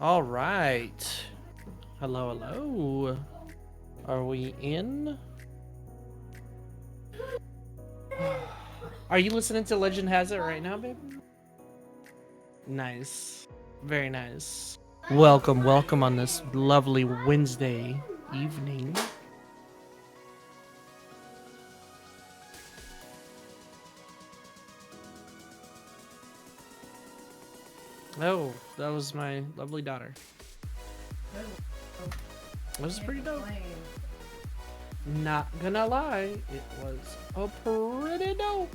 All right. Hello, hello. Are we in? Are you listening to Legend Has It right now, babe? Nice. Very nice. Welcome, welcome on this lovely Wednesday evening. Oh, that was my lovely daughter. This is pretty dope. Not gonna lie, it was a pretty dope.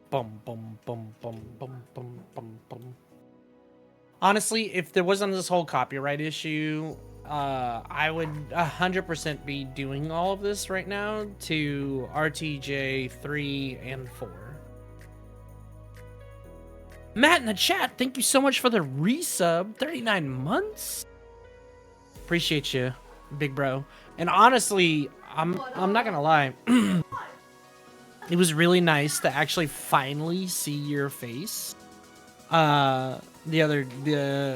Bum, bum, bum, bum, bum, bum, bum, bum. Honestly, if there wasn't this whole copyright issue, I would 100% be doing all of this right now to RTJ 3 and 4. Matt in the chat, thank you so much for the resub. 39 months? Appreciate you, big bro. And honestly, I'm not gonna lie. It was really nice to actually finally see your face the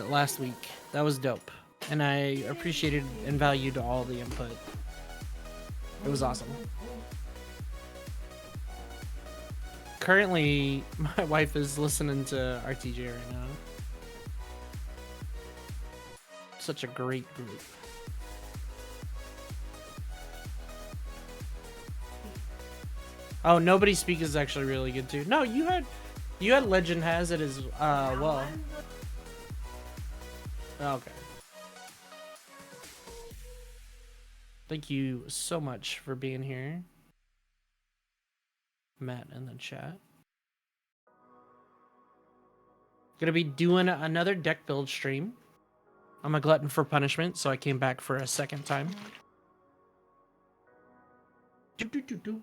last week. That was dope, and I appreciated and valued all the input. It was awesome. Currently, my wife is listening to RTJ right now. Such a great group. Oh, Nobody Speak is actually really good too. No, you had Legend Has It as well. Okay. Thank you so much for being here, Matt in the chat. Gonna be doing another deck build stream. I'm a glutton for punishment, so I came back for a second time. Do.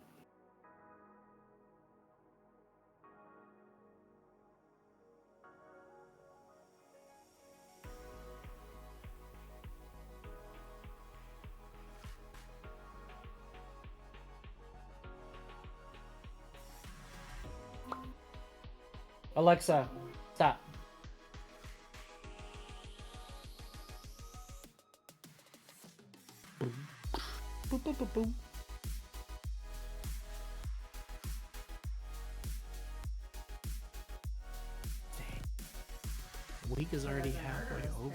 Alexa, stop. Boom. Boom, boom, boom, boom. Dang. Week is already halfway over.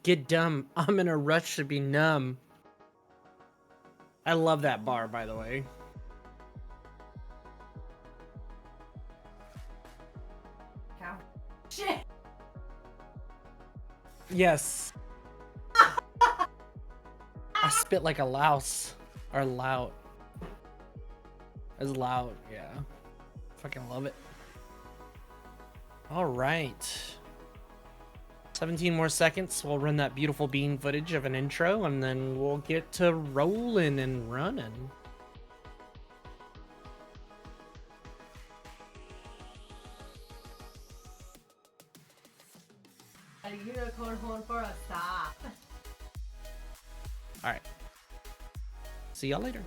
Get dumb. I'm in a rush to be numb. I love that bar, by the way. Cow. Shit. Yes. I spit like a louse. Or lout. As loud, yeah. Fucking love it. All right. 17 more seconds. We'll run that beautiful bean footage of an intro, and then we'll get to rolling and running. A unicorn horn for a stop. All right. See y'all later.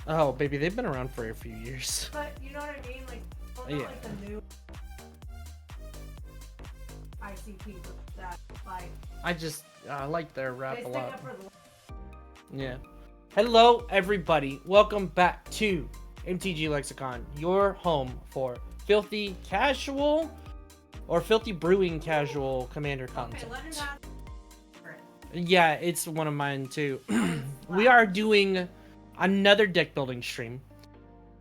Oh, baby, they've been around for a few years. But you know what I mean? Like, well, not like the new ICP that, like, I like their rap they a stick lot. up for the. Yeah. Hello, everybody. Welcome back to MTG Lexicon, your home for filthy casual or filthy brewing casual commander Okay, content. let him have. Yeah, it's one of mine too. We are doing another deck building stream.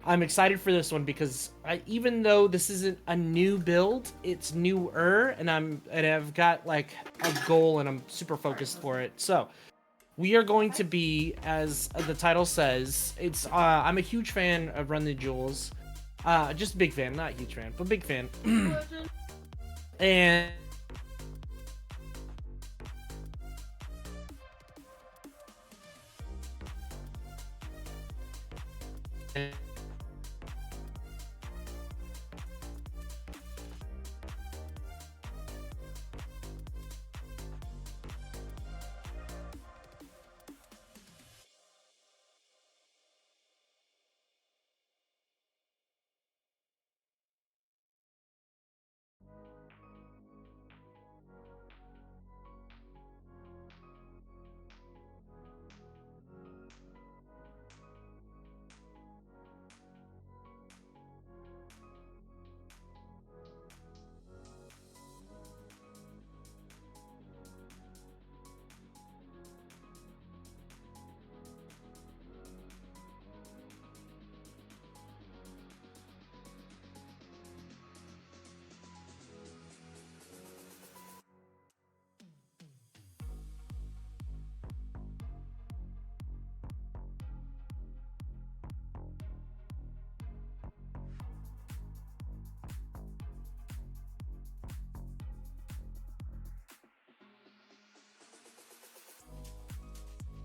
I'm excited for this one because even though this isn't a new build, it's newer, and I've got like a goal and I'm super focused for it. So we are going to be, as the title says, it's I'm a huge fan of Run the Jewels, just a big fan, not a huge fan, but big fan, and.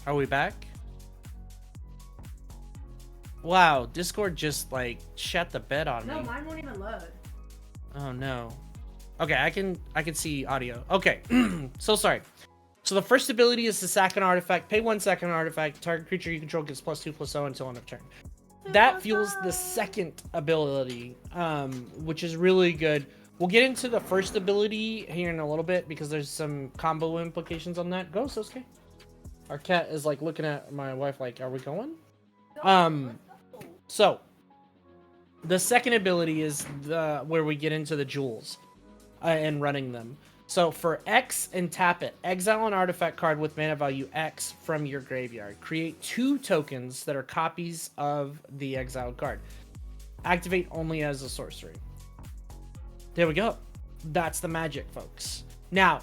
Are we back? Wow, Discord just like shut the bed on me. No, mine won't even load. Oh no. Okay, I can see audio. Okay, so sorry. So the first ability is to sack an artifact. Pay 1 second artifact. Target creature you control gets +2/+0 until end of turn. That fuels the second ability, which is really good. We'll get into the first ability here in a little bit because there's some combo implications on that. Go, Sosuke. Our cat is like looking at my wife like, are we going? So the second ability is where we get into the jewels and running them. So for X and tap it, exile an artifact card with mana value X from your graveyard. Create 2 tokens that are copies of the exiled card. Activate only as a sorcery. There we go. That's the magic, folks. Now,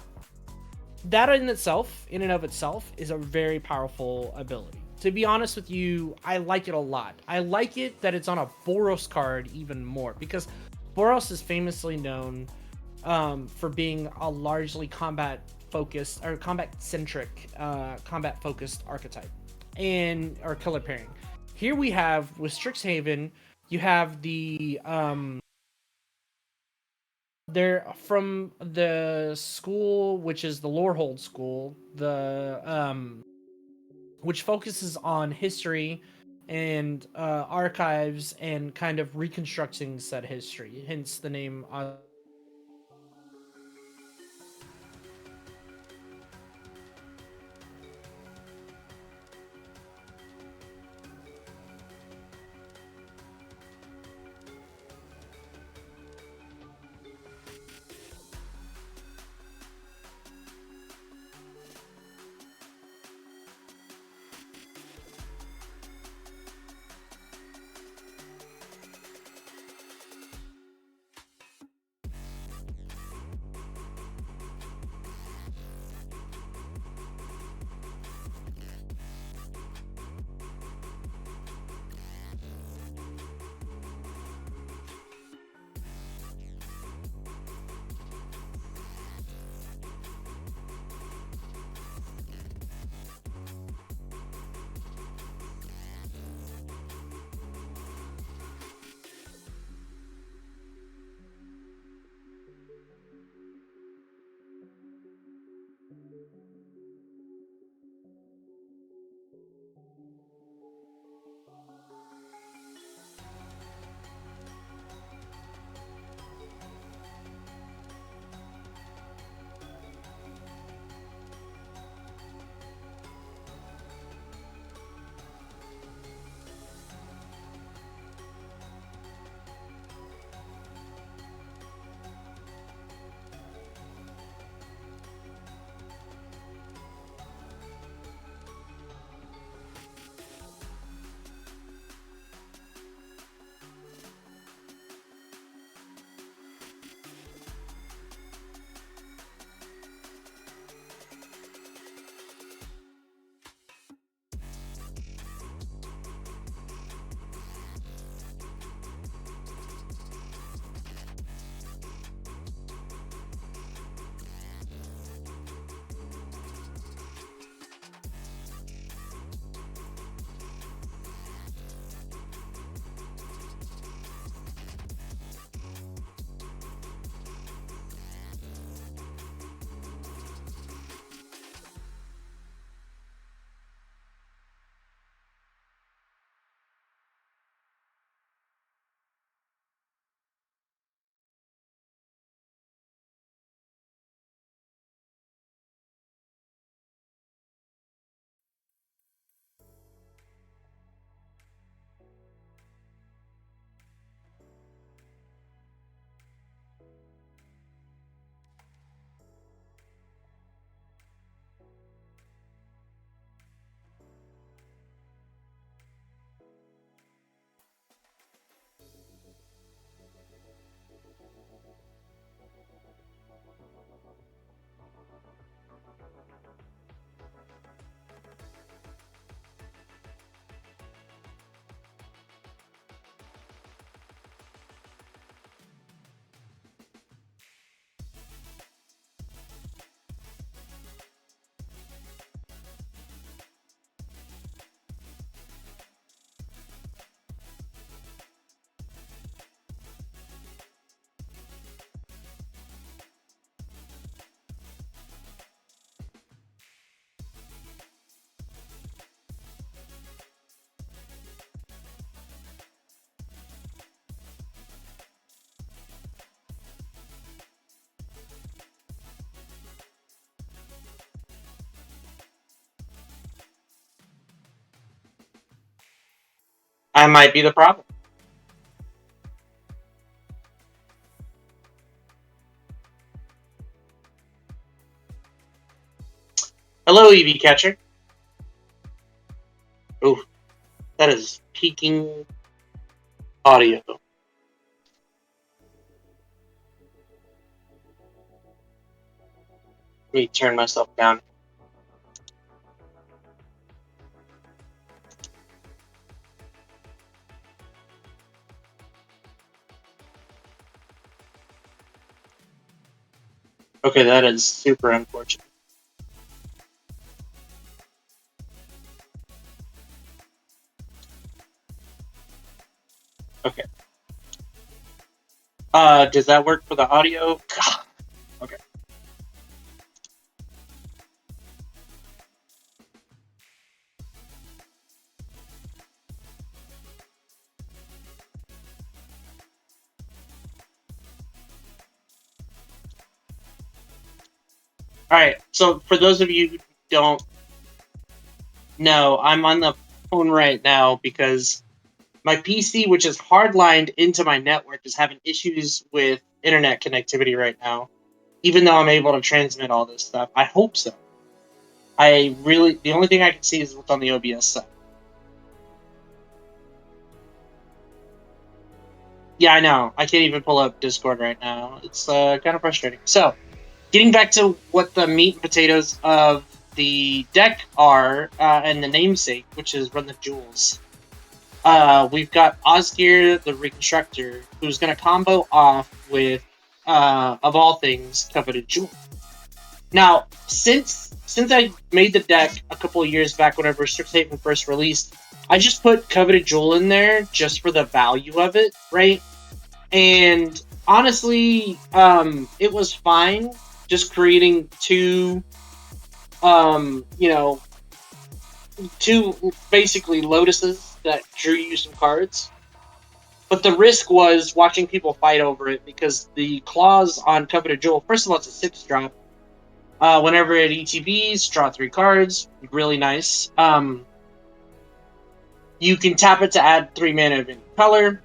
that in and of itself, is a very powerful ability. To be honest with you, I like it a lot. I like it that it's on a Boros card even more, because Boros is famously known for being a largely combat-focused or combat-centric, combat-focused archetype or color pairing. Here we have with Strixhaven, you have the they're from the school, which is the Lorehold school, which focuses on history and archives and kind of reconstructing said history. Hence the name. I might be the problem. Hello, EV Catcher. Ooh, that is peaking audio. Let me turn myself down. Okay, that is super unfortunate. Okay. Does that work for the audio? Okay. Alright, so for those of you who don't know, I'm on the phone right now because my PC, which is hardlined into my network, is having issues with internet connectivity right now, even though I'm able to transmit all this stuff. I hope so. The only thing I can see is what's on the OBS side. Yeah, I know. I can't even pull up Discord right now. It's kind of frustrating. So, getting back to what the meat and potatoes of the deck are, and the namesake, which is Run the Jewels. We've got Osgir, the Reconstructor, who's going to combo off with, of all things, Coveted Jewel. Now, since I made the deck a couple of years back whenever Strixhaven first released, I just put Coveted Jewel in there just for the value of it, right? And honestly, it was fine just creating two basically lotuses that drew you some cards. But the risk was watching people fight over it because the clause on Coveted Jewel, first of all, it's a 6-drop. Whenever it ETBs, draw 3 cards. Really nice. You can tap it to add 3 mana of any color.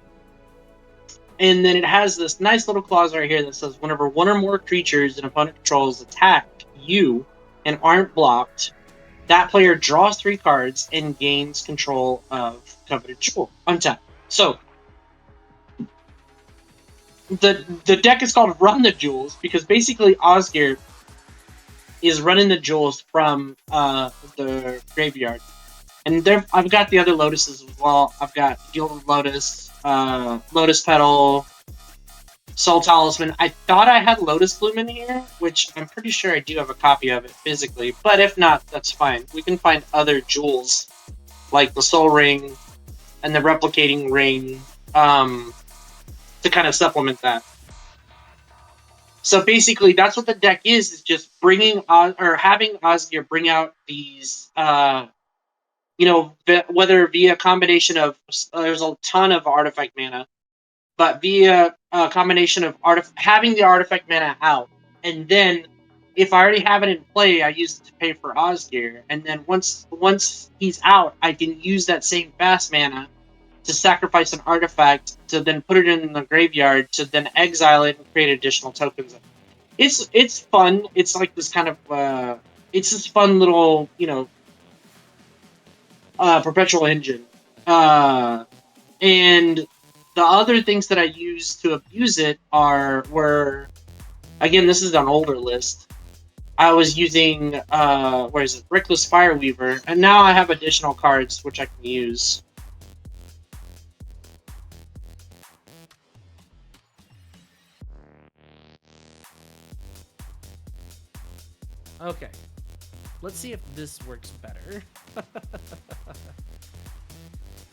And then it has this nice little clause right here that says whenever one or more creatures an opponent controls attack you and aren't blocked, that player draws 3 cards and gains control of Coveted Jewel. Untap. So, the deck is called Run the Jewels because basically Osgir is running the jewels from the graveyard. And there, I've got the other lotuses as well. I've got Gilded Lotus, Lotus Petal, Soul Talisman. I thought I had Lotus Bloom in here, which I'm pretty sure I do have a copy of it physically. But if not, that's fine. We can find other jewels, like the Soul Ring and the Replicating Ring, to kind of supplement that. So basically, that's what the deck is just bringing having Osgir bring out these, whether via a combination of, there's a ton of artifact mana, but via a combination of having the artifact mana out, and then if I already have it in play, I use it to pay for Osgir, and then once he's out, I can use that same fast mana to sacrifice an artifact to then put it in the graveyard to then exile it and create additional tokens. It's fun. It's like this kind of it's this fun little perpetual engine, and the other things that I use to abuse it were again, this is an older list. I was using where is it? Reckless Fireweaver, and now I have additional cards which I can use. Okay. Let's see if this works better.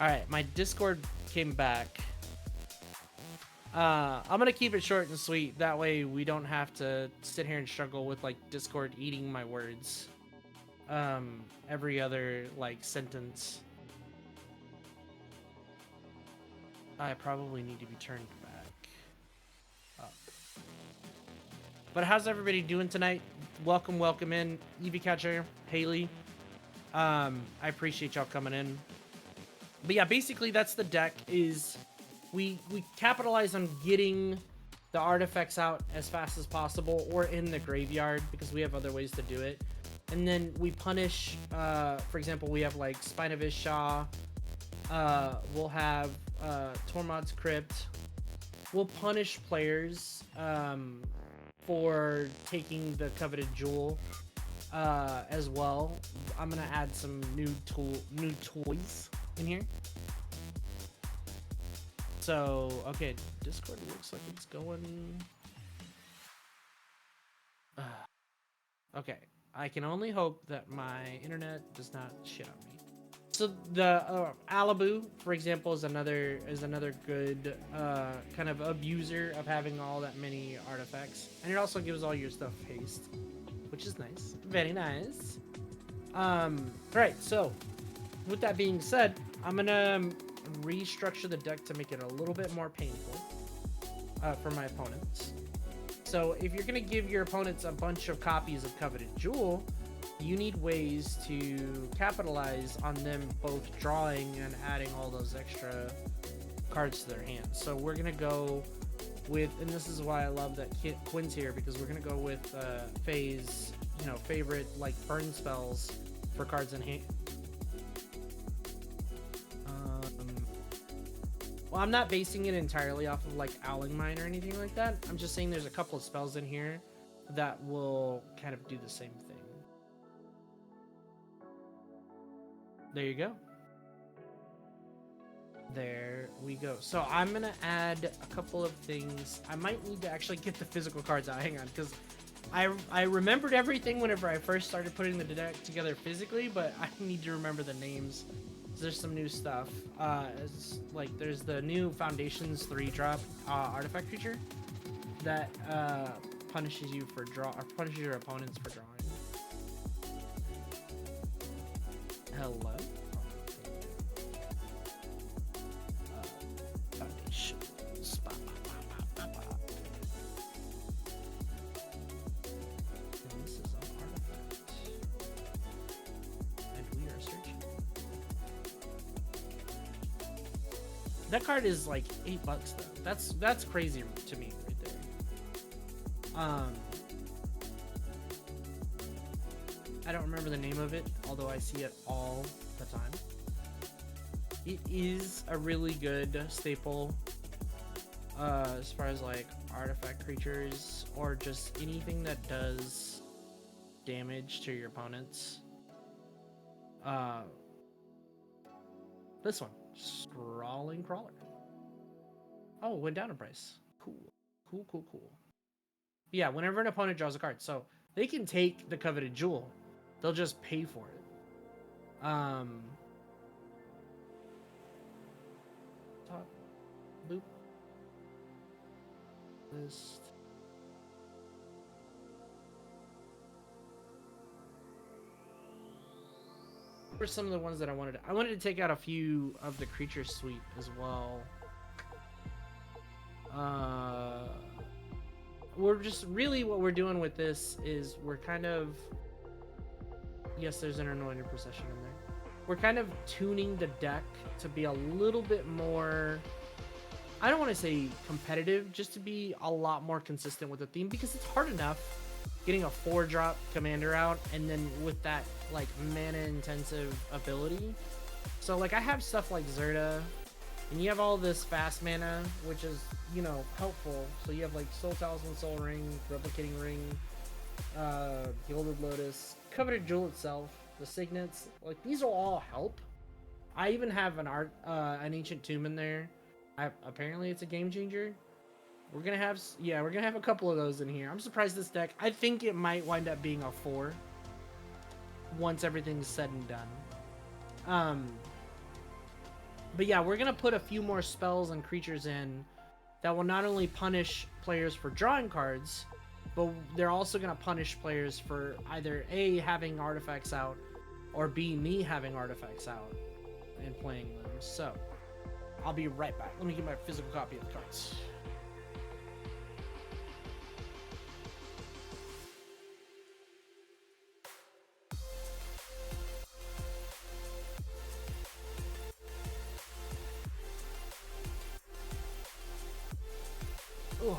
Alright, my Discord came back. I'm gonna keep it short and sweet. That way we don't have to sit here and struggle with like Discord eating my words. Every other like sentence. I probably need to be turned back up. But how's everybody doing tonight? Welcome in, Evie Catcher, Haley. I appreciate y'all coming in. But yeah, basically that's the deck. Is we capitalize on getting the artifacts out as fast as possible or in the graveyard because we have other ways to do it. And then we punish, for example, we have like Spine of Ishah. We'll have Tormod's Crypt. We'll punish players for taking the coveted jewel as well. I'm gonna add some new toys in here. So, okay, Discord looks like it's going... okay, I can only hope that my internet does not shit on me. So the Alibu, for example, is another good kind of abuser of having all that many artifacts, and it also gives all your stuff haste, which is nice, very nice. Right. So, with that being said, I'm gonna restructure the deck to make it a little bit more painful for my opponents. So if you're gonna give your opponents a bunch of copies of Coveted Jewel, you need ways to capitalize on them both drawing and adding all those extra cards to their hands. So we're gonna go with, and this is why I love that Quinn's here, because we're gonna go with Faye's, favorite like burn spells for cards in hand. Well, I'm not basing it entirely off of like Owling Mine or anything like that. I'm just saying there's a couple of spells in here that will kind of do the same thing. There you go. There we go. So I'm going to add a couple of things. I might need to actually get the physical cards out. Hang on, because I remembered everything whenever I first started putting the deck together physically, but I need to remember the names. There's some new stuff. It's like there's the new Foundations 3-drop artifact creature that punishes you for punishes your opponents for drawing. Hello. Foundations. And this is an artifact. And we are searching. That card is like $8 though. That's crazy to me right there. I don't remember the name of it, although I see it all the time. It is a really good staple as far as like artifact creatures or just anything that does damage to your opponents. This one, Sprawling Crawler. Oh, it went down in price. Cool. Yeah, whenever an opponent draws a card, so they can take the Coveted Jewel. They'll just pay for it. Top. Boop. List. What were some of the ones that I wanted to take out a few of the creature suite as well. We're just really what we're doing with this is we're kind of, yes, there's an Anointed Procession in there. We're kind of tuning the deck to be a little bit more, I don't want to say competitive, just to be a lot more consistent with the theme, because it's hard enough getting a 4-drop commander out and then with that like mana intensive ability. So like I have stuff like Zerta And you have all this fast mana, which is, you know, helpful. So you have like Soul Talisman, Soul Ring, Replicating Ring, Gilded Lotus, Coveted Jewel itself, the Signets. Like, these will all help. I even have an Ancient Tomb in there. Apparently it's a game changer. We're gonna have a couple of those in here. I'm surprised this deck, I think it might wind up being a 4 once everything's said and done. But yeah, we're gonna put a few more spells and creatures in that will not only punish players for drawing cards, but they're also gonna punish players for either A, having artifacts out, or B, me having artifacts out and playing them. So, I'll be right back. Let me get my physical copy of the cards. Ugh.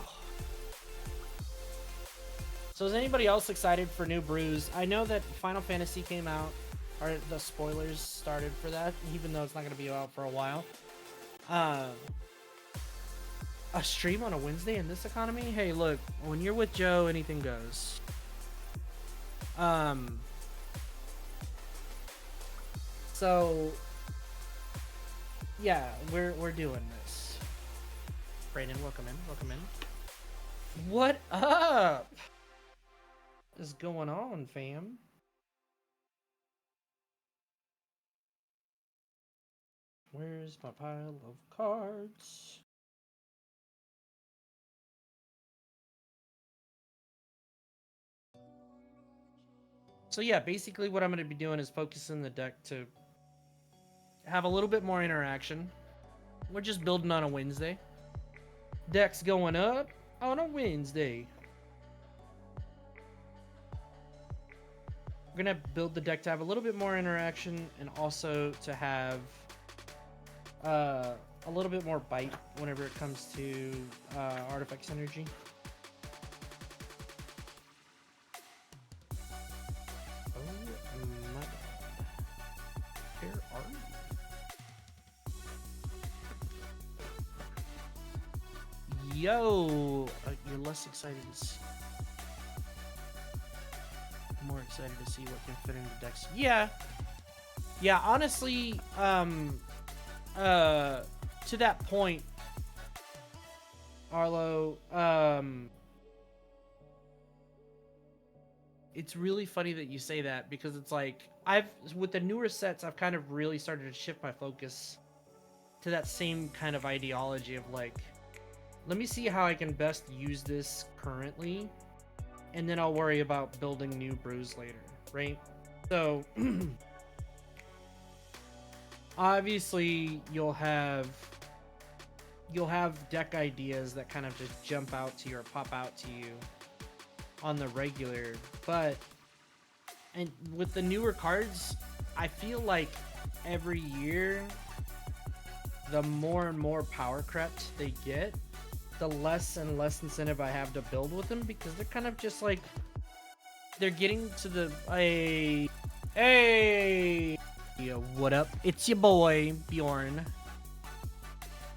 So is anybody else excited for new brews? I know that Final Fantasy came out, or the spoilers started for that, even though it's not going to be out for a while. A stream on a Wednesday in this economy? Hey, look, when you're with Joe, anything goes. So yeah, we're doing this. Brandon, welcome in, welcome in. What up? What is going on, fam? Where's my pile of cards? So yeah, basically what I'm going to be doing is focusing the deck to have a little bit more interaction. We're just building on a Wednesday. Deck's going up on a Wednesday. We're going to build the deck to have a little bit more interaction and also to have a little bit more bite whenever it comes to artifact synergy. Yo, you're less excited to see. More excited to see what can fit into decks. Yeah, honestly, to that point, Arlo, it's really funny that you say that, because it's like with the newer sets, I've kind of really started to shift my focus to that same kind of ideology of like, let me see how I can best use this currently, and then I'll worry about building new brews later, right? So obviously you'll have deck ideas that kind of just jump out to you or pop out to you on the regular, and with the newer cards, I feel like every year the more and more power crept they get, the less and less incentive I have to build with them, because they're kind of just like, they're getting to the hey, yo, what up? It's your boy Bjorn.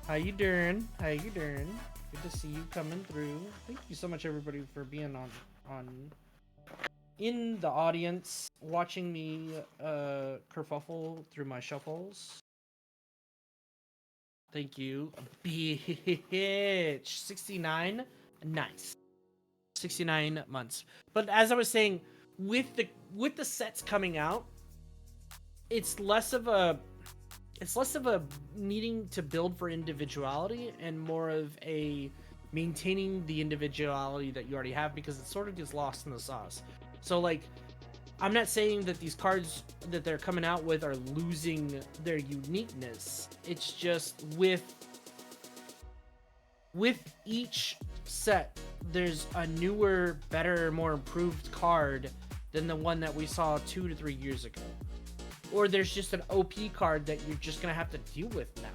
How you doing? How you doing? Good to see you coming through. Thank you so much, everybody, for being on in the audience, watching me kerfuffle through my shuffles. Thank you, bitch. 69, nice. 69 months. But as I was saying, with the sets coming out, it's less of a needing to build for individuality and more of a maintaining the individuality that you already have, because it sort of gets lost in the sauce. So like, I'm not saying that these cards that they're coming out with are losing their uniqueness. It's just with each set, there's a newer, better, more improved card than the one that we saw 2 to 3 years ago. Or there's just an OP card that you're just going to have to deal with now.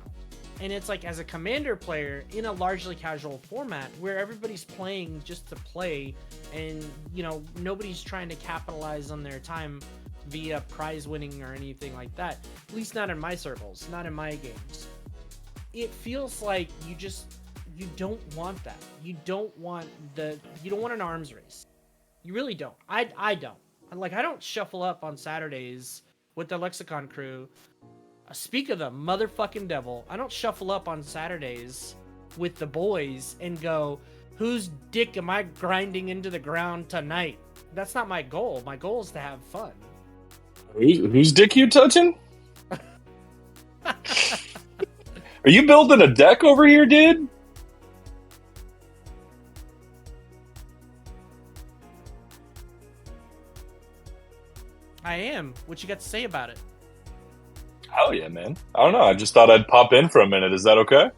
And it's like, as a Commander player in a largely casual format where everybody's playing just to play, and you know, nobody's trying to capitalize on their time via prize winning or anything like that, at least not in my circles, not in my games. it feels like you don't want that. You don't want an arms race. You really don't. I don't. Like, I don't shuffle up on Saturdays with the Lexicon crew. Speak of the motherfucking devil. I don't shuffle up on Saturdays with the boys and go, whose dick am I grinding into the ground tonight? That's not my goal. My goal is to have fun. Whose dick you touching? Are you building a deck over here, dude? I am. What you got to say about it? Hell yeah, man. I don't know. I just thought I'd pop in for a minute. Is that okay?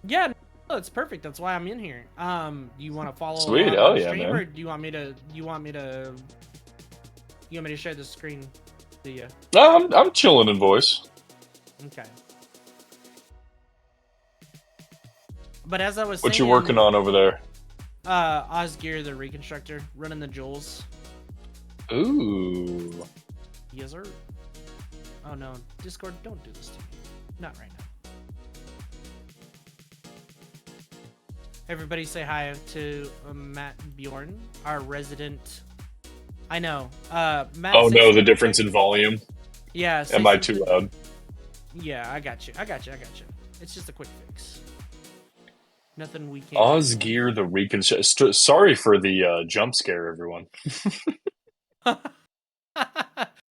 Yeah, no, it's perfect. That's why I'm in here. Do you want to follow Sweet. along Hell on yeah, stream, man. or do you want me to share the screen to you? No, I'm chilling in voice. Okay. But as I was What saying, you working on over there? Osgir, the reconstructor, running the jewels. Ooh. Yes, sir. Oh no, Discord, don't do this to me. Not right now. Everybody say hi to Matt Bjorn, our resident. I know. Matt. Oh no, the difference in volume. Yeah. Am I too loud? Yeah, I got you. It's just a quick fix. Nothing we can't. Osgir the reconstructor. Sorry for the jump scare, everyone.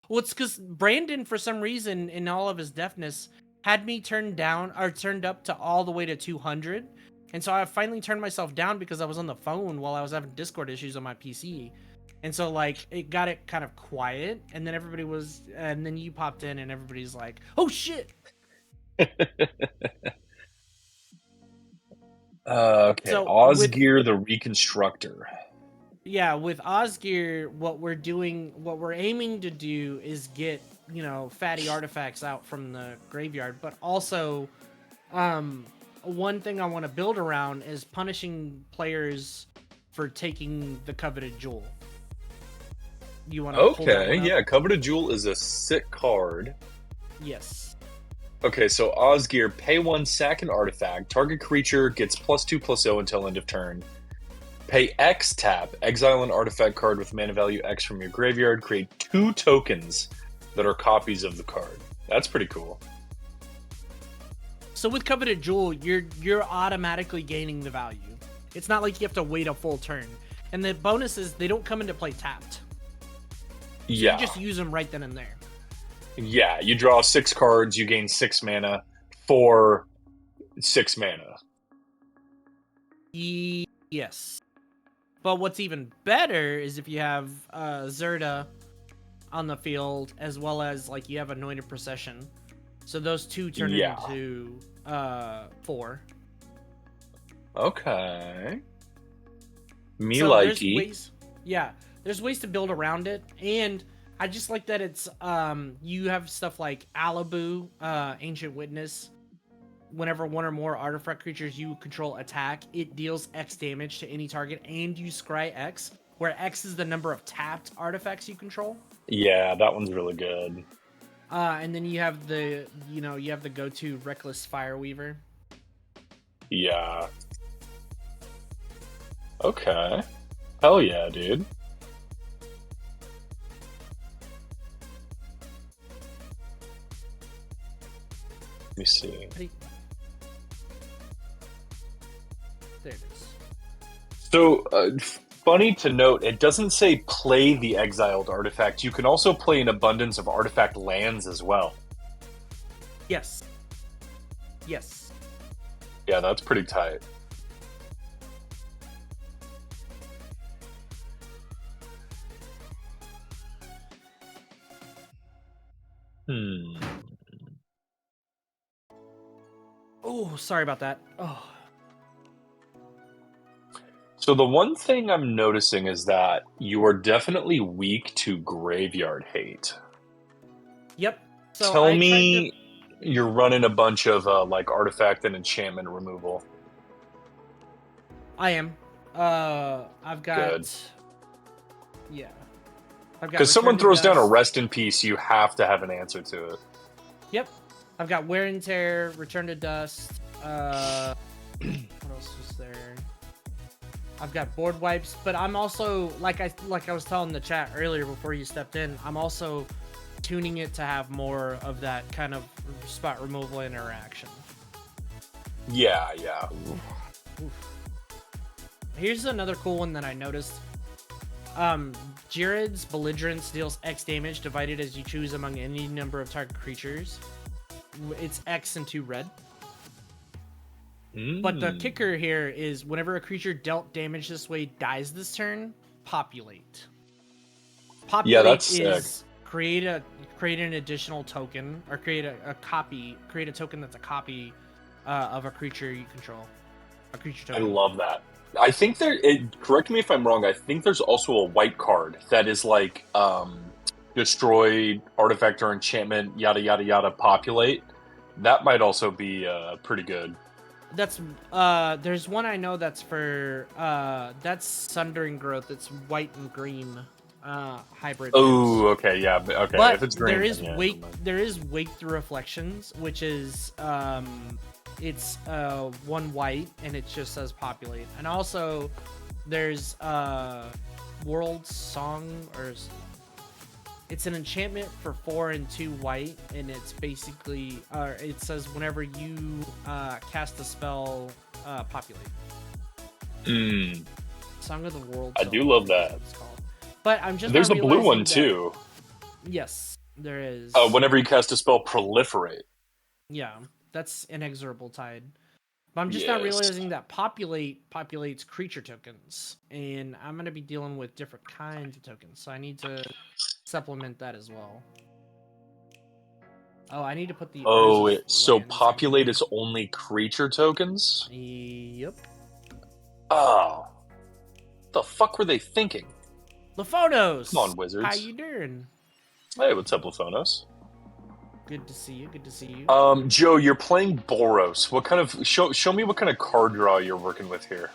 Well, it's because Brandon, for some reason, in all of his deafness, had me turned up to all the way to 200. And so I finally turned myself down because I was on the phone while I was having Discord issues on my PC. And so, like, it got it kind of quiet. And then and then you popped in and everybody's like, oh shit. Okay, So Osgir the reconstructor. Yeah, with Osgir, what we're aiming to do is get, fatty artifacts out from the graveyard, but also, one thing I want to build around is punishing players for taking the coveted jewel. You want to Okay, yeah, coveted jewel is a sick card. Yes. Okay, so Osgir, pay 1, sack an artifact. Target creature gets +2/+0 until end of turn. Pay X, tap, exile an artifact card with mana value X from your graveyard. Create 2 tokens that are copies of the card. That's pretty cool. So with coveted jewel, you're automatically gaining the value. It's not like you have to wait a full turn. And the bonus is they don't come into play tapped. So Yeah. you just use them right then and there. Yeah, you draw 6 cards, you gain 6 mana for 6 mana. Yes. But what's even better is if you have Zerda on the field, as well as, like, you have Anointed Procession. So those two turn into 4. Okay. Me so likey. There's ways to build around it, and I just like that it's you have stuff like Alabu, Ancient Witness. Whenever one or more artifact creatures you control attack, it deals X damage to any target, and you scry X, where X is the number of tapped artifacts you control. Yeah, that one's really good. And then you have the go-to Reckless Fireweaver. Yeah. Okay. Hell yeah, dude. Let me see. There it is. So, funny to note, it doesn't say play the exiled artifact. You can also play an abundance of artifact lands as well. Yes. Yes. Yeah, that's pretty tight. Oh, sorry about that. Oh. So the one thing I'm noticing is that you are definitely weak to graveyard hate. Yep. So Tell me you're running a bunch of like artifact and enchantment removal. I am. I've got. Good. Yeah. I've got. Because someone Return to throws down a Dust. rest in peace, you have to have an answer to it. Yep. I've got Wear and Tear, Return to Dust, What else was there? I've got board wipes, but I'm also like I was telling the chat earlier before you stepped in. I'm also tuning it to have more of that kind of spot removal interaction. Yeah. Here's another cool one that I noticed. Jared's Belligerence deals X damage divided as you choose among any number of target creatures. It's X and 2 red. But the kicker here is whenever a creature dealt damage this way dies this turn, populate. Populate that's is sick. create an additional token or create a token that's a copy of a creature you control. A creature I token. love that. I think correct me if I'm wrong, I think there's also a white card that is like destroy artifact or enchantment, yada yada yada, populate. That might also be pretty good. That's there's one I know that's for that's Sundering Growth. It's white and green hybrid. Oh, okay, yeah, okay. But if it's green, there is then, yeah, there is Wake Through Reflections, which is it's 1 white and it just says populate. And also there's World Song, or it's an enchantment for 4 and 2 white, and it's basically it says whenever you cast a spell, populate. Song of the World. I do love that. It's called. But I'm just there's a not blue one realizing too. Yes, there is. Whenever you cast a spell, proliferate. Yeah, that's Inexorable Tide. But I'm just not realizing that populates creature tokens, and I'm gonna be dealing with different kinds of tokens, so I need to supplement that as well. Oh, I need to put the. So populate is only creature tokens? Yep. Oh, the fuck were they thinking? Laphonos! Come on, wizards. How you doing? Hey, what's up, Laphonos? Good to see you. Good to see you. Joe, you're playing Boros. What kind of show me what kind of card draw you're working with here?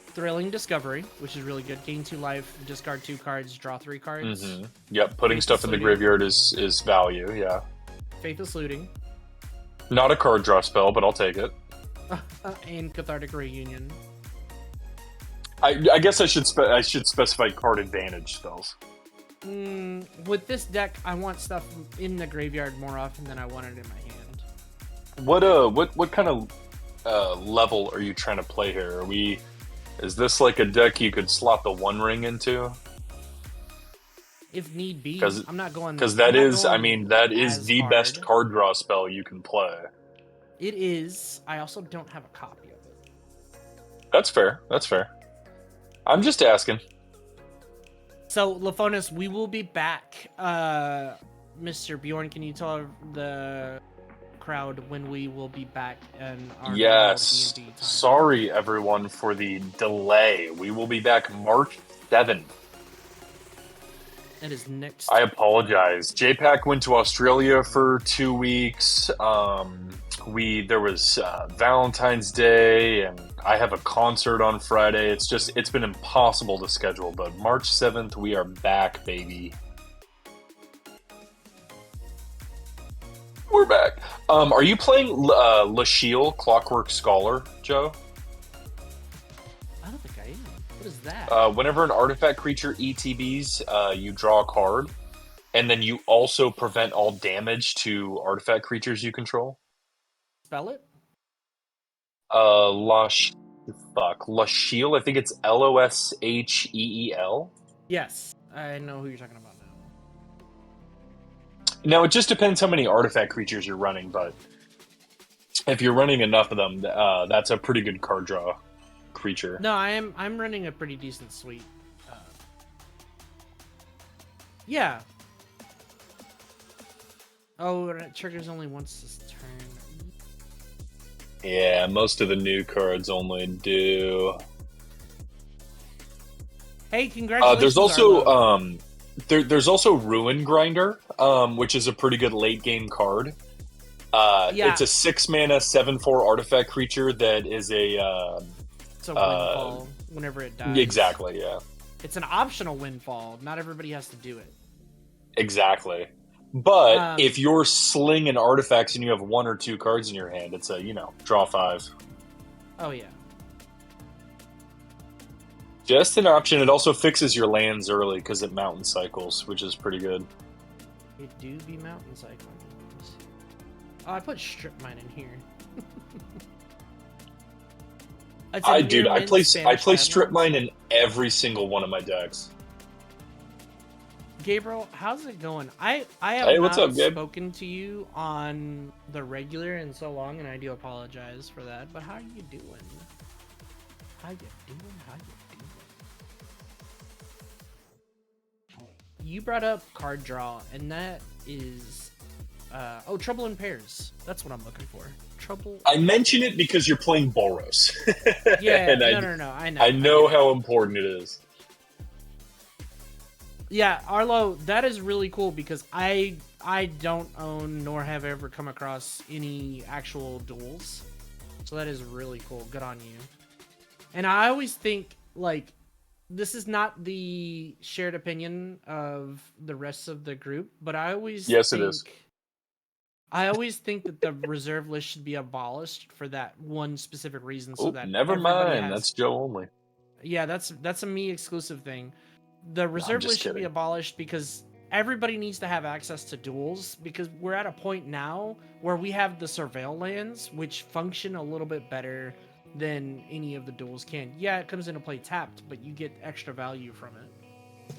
Thrilling Discovery, which is really good. Gain 2 life, discard 2 cards, draw 3 cards. Mm-hmm. Yep, putting stuff in the graveyard is value. Yeah. Faithless Looting. Not a card draw spell, but I'll take it. And Cathartic Reunion. I guess I should specify card advantage spells. With this deck, I want stuff in the graveyard more often than I want it in my hand. What kind of level are you trying to play here? Is this like a deck you could slot the One Ring into? If need be, I'm not going. Because that is the hard. best card draw spell you can play. It is. I also don't have a copy of it. That's fair. I'm just asking. So, Laphonos, we will be back. Mr. Bjorn, can you tell the crowd when we will be back in our Yes. D&D time? Sorry, everyone, for the delay. We will be back March 7th. That is next. I apologize. JPAC went to Australia for 2 weeks. There was Valentine's Day, and I have a concert on Friday. It's been impossible to schedule, but March 7th, we are back, baby. We're back. Are you playing Lashiel, Clockwork Scholar, Joe? I don't think I am. What is that? Whenever an artifact creature ETBs, you draw a card, and then you also prevent all damage to artifact creatures you control. Spell it? Lashiel. I think it's Losheel. Yes, I know who you're talking about now. Now, it just depends how many artifact creatures you're running, but if you're running enough of them, that's a pretty good card draw creature. No, I'm running a pretty decent suite. Yeah. Oh, and it triggers only once this turn. Yeah, most of the new cards only do. Hey, congratulations! There's also there's also Ruin Grinder, which is a pretty good late game card. It's a 6-mana 7/4 artifact creature that is a it's a windfall whenever it dies. Exactly, yeah. It's an optional windfall. Not everybody has to do it. Exactly. But if you're slinging artifacts and you have 1 or 2 cards in your hand, it's a, draw 5. Oh, yeah. Just an option. It also fixes your lands early because it mountain cycles, which is pretty good. It do be mountain cycling. Oh, I put strip mine in here. Dude, I play strip mine in every single one of my decks. Gabriel, how's it going? I have what's not up, Gabe? spoken to you on the regular in so long, and I do apologize for that. But how are you doing? How you doing? You brought up card draw, and that is Trouble in Pairs. That's what I'm looking for. Trouble. I mention it because you're playing Boros. Yeah, no. I know. I know how important it is. Yeah, Arlo, that is really cool because I don't own nor have ever come across any actual duels. So that is really cool. Good on you. And I always think, like, this is not the shared opinion of the rest of the group, but I always it think, is. I always think that the reserve list should be abolished for that one specific reason. So that never mind. That's Joe only. Yeah, that's a me exclusive thing. The reserve list should be abolished because everybody needs to have access to duels, because we're at a point now where we have the surveil lands, which function a little bit better than any of the duels can. Yeah, it comes into play tapped, but you get extra value from it.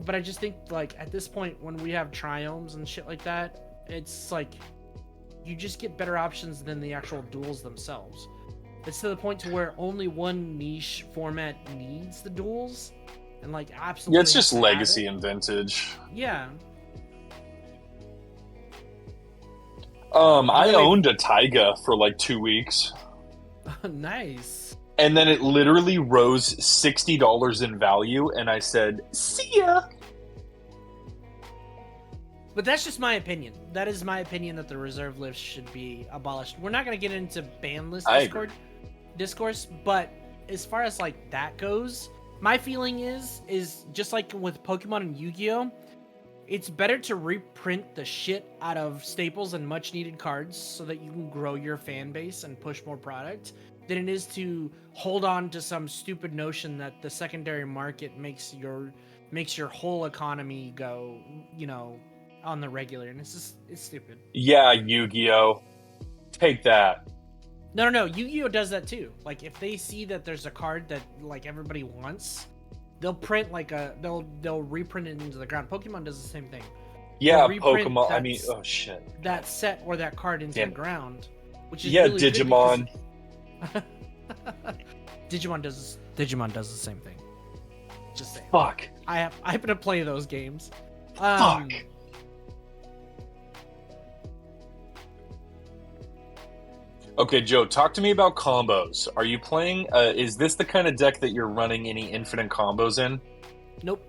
But I just think, like, at this point, when we have triomes and shit like that, it's like you just get better options than the actual duels themselves. It's to the point to where only one niche format needs the duels, and like absolutely. Yeah, it's just legacy and vintage. Yeah. I owned a Taiga for like 2 weeks. Nice. And then it literally rose $60 in value, and I said, "See ya." But that's just my opinion. That is my opinion that the reserve list should be abolished. We're not going to get into ban list discourse, but as far as like that goes, my feeling is just like with Pokemon and Yu-Gi-Oh, it's better to reprint the shit out of staples and much needed cards so that you can grow your fan base and push more product than it is to hold on to some stupid notion that the secondary market makes your whole economy go, on the regular. And it's stupid. Yeah, Yu-Gi-Oh. Take that. No. Yu-Gi-Oh does that too. Like, if they see that there's a card that like everybody wants, they'll print they'll reprint it into the ground. Pokemon does the same thing. Yeah, Pokemon. Oh shit. That set or that card into the ground, which is really Digimon. Digimon does the same thing. Just saying. Fuck. I happen to play those games. Fuck. Okay, Joe, talk to me about combos. Are you playing, is this the kind of deck that you're running any infinite combos in? Nope.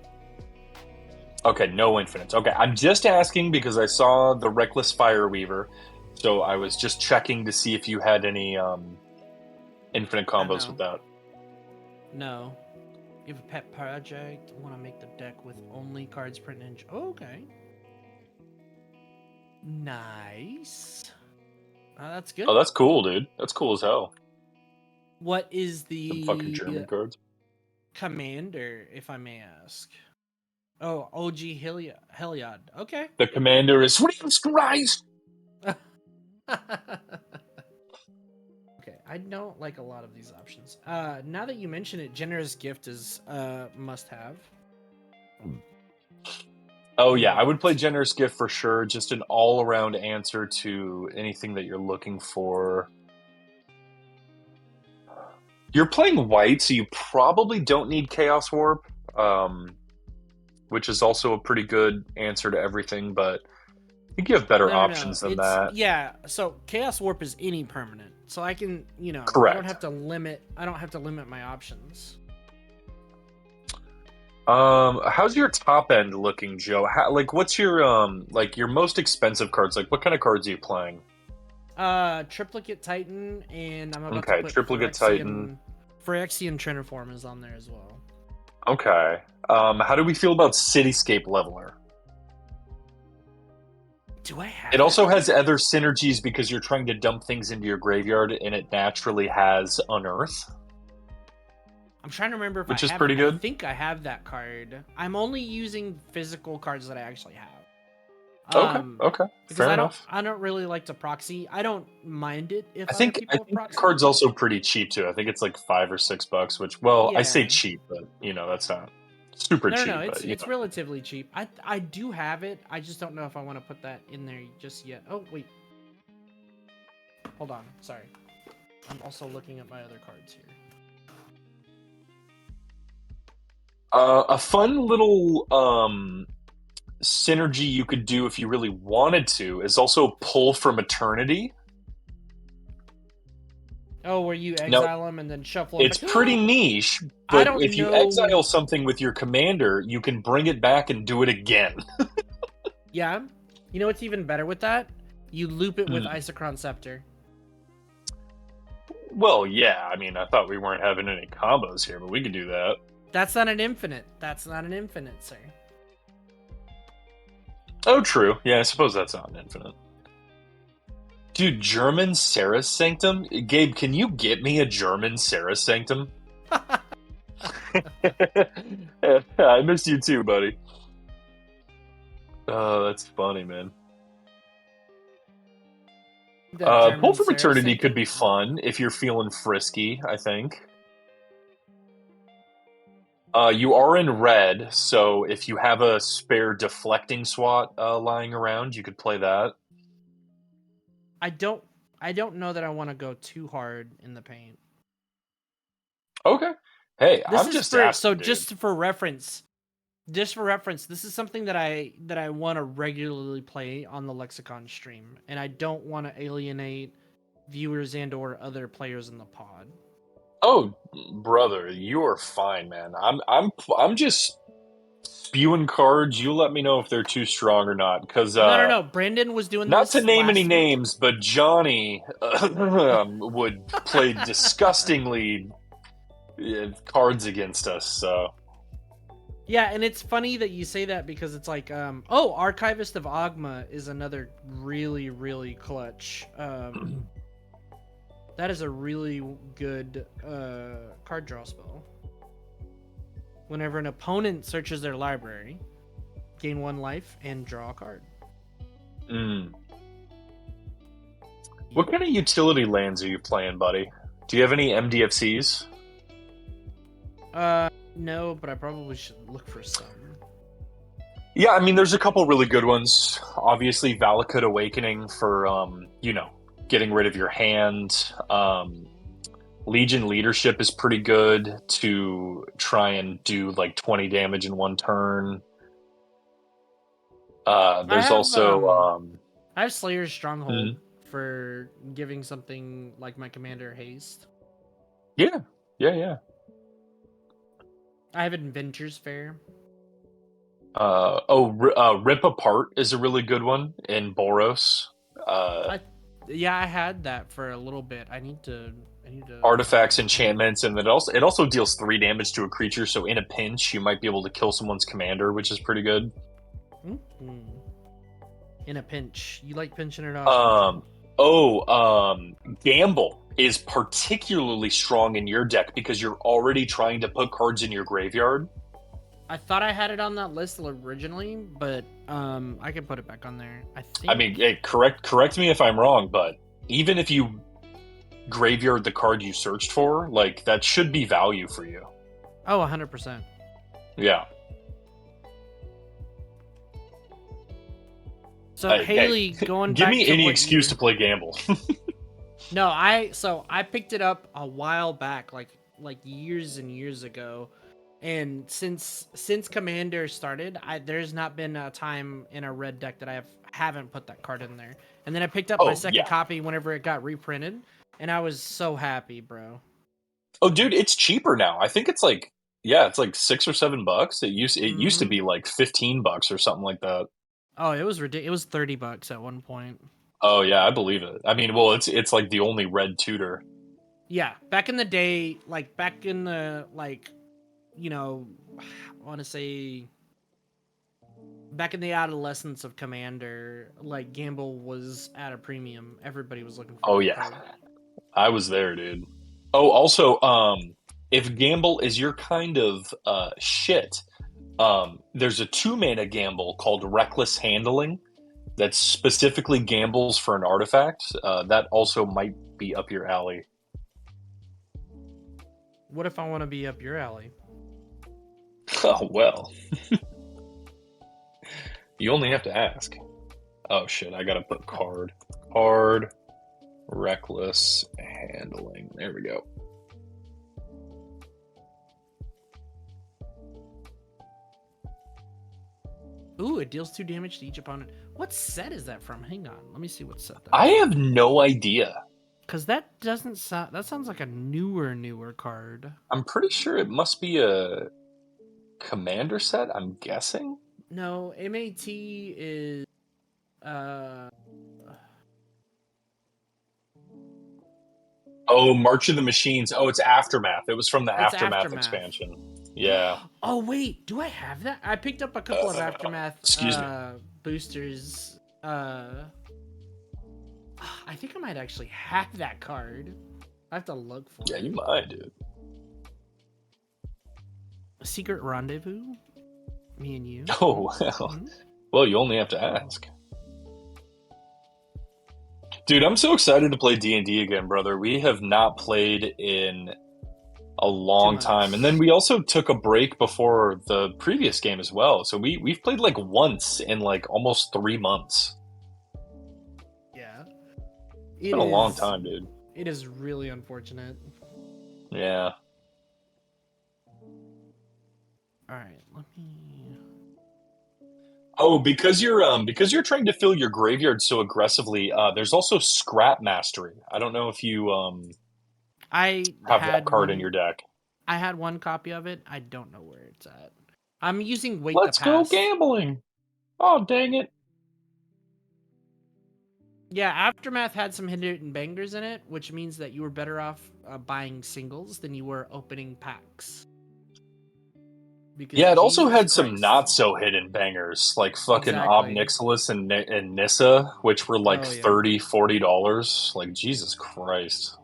Okay, no infinites. Okay, I'm just asking because I saw the Reckless Fireweaver, so I was just checking to see if you had any infinite combos with that. No. You have a pet project, want to make the deck with only cards printed in... Oh, okay. Nice. That's good. Oh, that's cool, dude. That's cool as hell. What is the fucking German cards? Commander, if I may ask? Oh, OG Heliod. Okay. The commander is Jesus Christ. Okay, I don't like a lot of these options. Now that you mention it, Generous Gift is must-have. Oh yeah, I would play Generous Gift for sure. Just an all-around answer to anything that you're looking for. You're playing white, so you probably don't need Chaos Warp, which is also a pretty good answer to everything, but I think you have better options than that. Yeah, so Chaos Warp is any permanent. So I can, Correct. I don't have to limit my options. How's your top end looking, Joe? What's your your most expensive cards? Like, what kind of cards are you playing? Triplicate Titan, and I'm about to put Triplicate Titan. Phyrexian Triniform is on there as well. Okay. How do we feel about Cityscape Leveler? Do I have It that also card? has other synergies because you're trying to dump things into your graveyard, and it naturally has Unearth, I'm trying to remember if I which is have it. pretty I good. think I have that card. I'm only using physical cards that I actually have. Okay, okay, Because fair enough. I don't really like to proxy. I don't mind it if I other think I people have think the proxy. card's also pretty cheap too. I think it's like $5 or $6, which, well, I say Yeah. cheap, but that's not super No. cheap. But It's relatively cheap. I do have it. I just don't know if I want to put that in there just yet. Oh wait. Hold on. Sorry. I'm also looking at my other cards here. A fun little synergy you could do if you really wanted to is also pull from eternity. Oh, where you Now, exile them and then shuffle them it's back. pretty niche, I but don't if you know. exile something with your commander, you can bring it back and do it again. Yeah. You know what's even better with that? You loop it with Hmm. Isochron Scepter. Well, yeah, I mean, I thought we weren't having any combos here, but we could do that. That's not an infinite. That's not an infinite, sir. Oh, true. Yeah, I suppose that's not an infinite. Dude, German Sarah Sanctum? Gabe, can you get me a German Sarah Sanctum? I missed you too, buddy. Oh, that's funny, man. The Pull German from Sarah Eternity could Sanctum. be fun if you're feeling frisky, I think. You are in red, so if you have a spare deflecting SWAT lying around, you could play that. I don't know that I want to go too hard in the paint. Okay. Hey, This I'm is just for asking, dude. just for reference. Just for reference, this is something that I want to regularly play on the Lexicon stream, and I don't want to alienate viewers and or other players in the pod. Oh, brother, you are fine, man. I'm just spewing cards. You let me know if they're too strong or not, because No. Brandon was doing not to this name any last week. names, but Johnny would play disgustingly cards against us. So Yeah, and it's funny that you say that because it's like, oh, Archivist of Ogma is another really, really clutch. That is a really good card draw spell. Whenever an opponent searches their library, gain 1 life and draw a card. What kind of utility lands are you playing, buddy? Do you have any MDFCs? No, but I probably should look for some. Yeah, I mean, there's a couple really good ones. Obviously, Valakut Awakening for, getting rid of your hand. Legion Leadership is pretty good to try and do like 20 damage in one turn. There's also I have Slayer's Stronghold for giving something like my commander haste. yeah. I have Adventures Fair. Rip Apart is a really good one in Boros. I had that for a little bit. I need to Artifacts, enchantments, and it also deals 3 damage to a creature. So in a pinch, you might be able to kill someone's commander, which is pretty good. In a pinch, you like pinching it off? Gamble is particularly strong in your deck because you're already trying to put cards in your graveyard. I thought I had it on that list originally, but I can put it back on there. I think. I mean, hey, correct me if I'm wrong, but even if you graveyard the card you searched for, like that should be value for you. Oh, 100%. Yeah. So Haley, going give back me to any excuse to play Gamble. No, I picked it up a while back, like years and years ago, and since Commander started, there's not been a time in a red deck that I haven't put that card in there. And then I picked up my second copy whenever it got reprinted, and I was so happy, bro. Oh, dude, it's cheaper now. I think it's like it's like $6 or $7. It used to be like $15 or something like that. Oh, it was ridiculous. It was $30 at one point. Oh yeah, I believe it. I mean, well, it's like the only red tutor. Yeah, back in the day, like back in the I want to say Back in the adolescence of Commander, like Gamble was at a premium. Everybody was looking for Oh that yeah, card. I was there, dude. Oh, also, if Gamble is your kind of shit, there's a 2-mana gamble called Reckless Handling that specifically gambles for an artifact. That also might be up your alley. What if I want to be up your alley? Oh well, you only have to ask. Oh shit, I gotta put card, Reckless Handling. There we go. Ooh, it deals 2 damage to each opponent. What set is that from? Hang on, let me see what set that. I have no idea. Because that doesn't sound. That sounds like a newer card. I'm pretty sure it must be a commander set. I'm guessing. No, MAT is. Oh, March of the Machines. Oh, it's Aftermath. It was from the It's Aftermath Aftermath. expansion. Yeah. Oh wait, do I have that? I picked up a couple of Aftermath excuse me. boosters. I think I might actually have that card. I have to look for Yeah, it. you might, dude. Secret Rendezvous? Me and you? Oh, well. Mhm. Well, you only have to ask. Dude, I'm so excited to play D&D again, brother. We have not played in a long 2 time. months. And then we also took a break before the previous game as well. So we've played like once in like almost 3 months. Yeah. It's been a long time, dude. It is really unfortunate. Yeah. Alright, let me. Oh, because you're trying to fill your graveyard so aggressively, there's also Scrap Mastery. I don't know if you I have had that card one, in your deck. I had one copy of it. I don't know where it's at. I'm using Wait Let's the go Pass. gambling. Oh, dang it. Yeah, Aftermath had some hidden bangers in it, which means that you were better off buying singles than you were opening packs. Because Yeah, it also Jesus had some Christ. not so hidden bangers like fucking Ob Exactly. Nixilis and Nissa, which were like Oh, yeah. $30, $40. Like, Jesus Christ.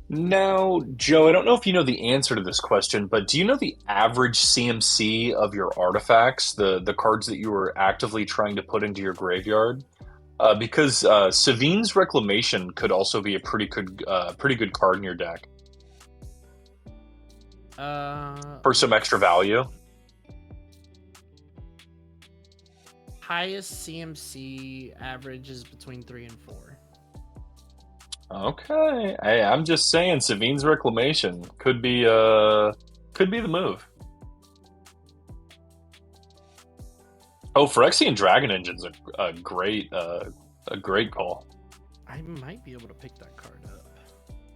Now, Joe, I don't know if you know the answer to this question, but do you know the average CMC of your artifacts, the cards that you were actively trying to put into your graveyard? Because Savine's Reclamation could also be a pretty good card in your deck for some extra value. Highest CMC average is between 3 and 4. Okay, hey, I'm just saying, Savine's Reclamation could be the move. Oh, Phyrexian Dragon Engine's a great call. I might be able to pick that card up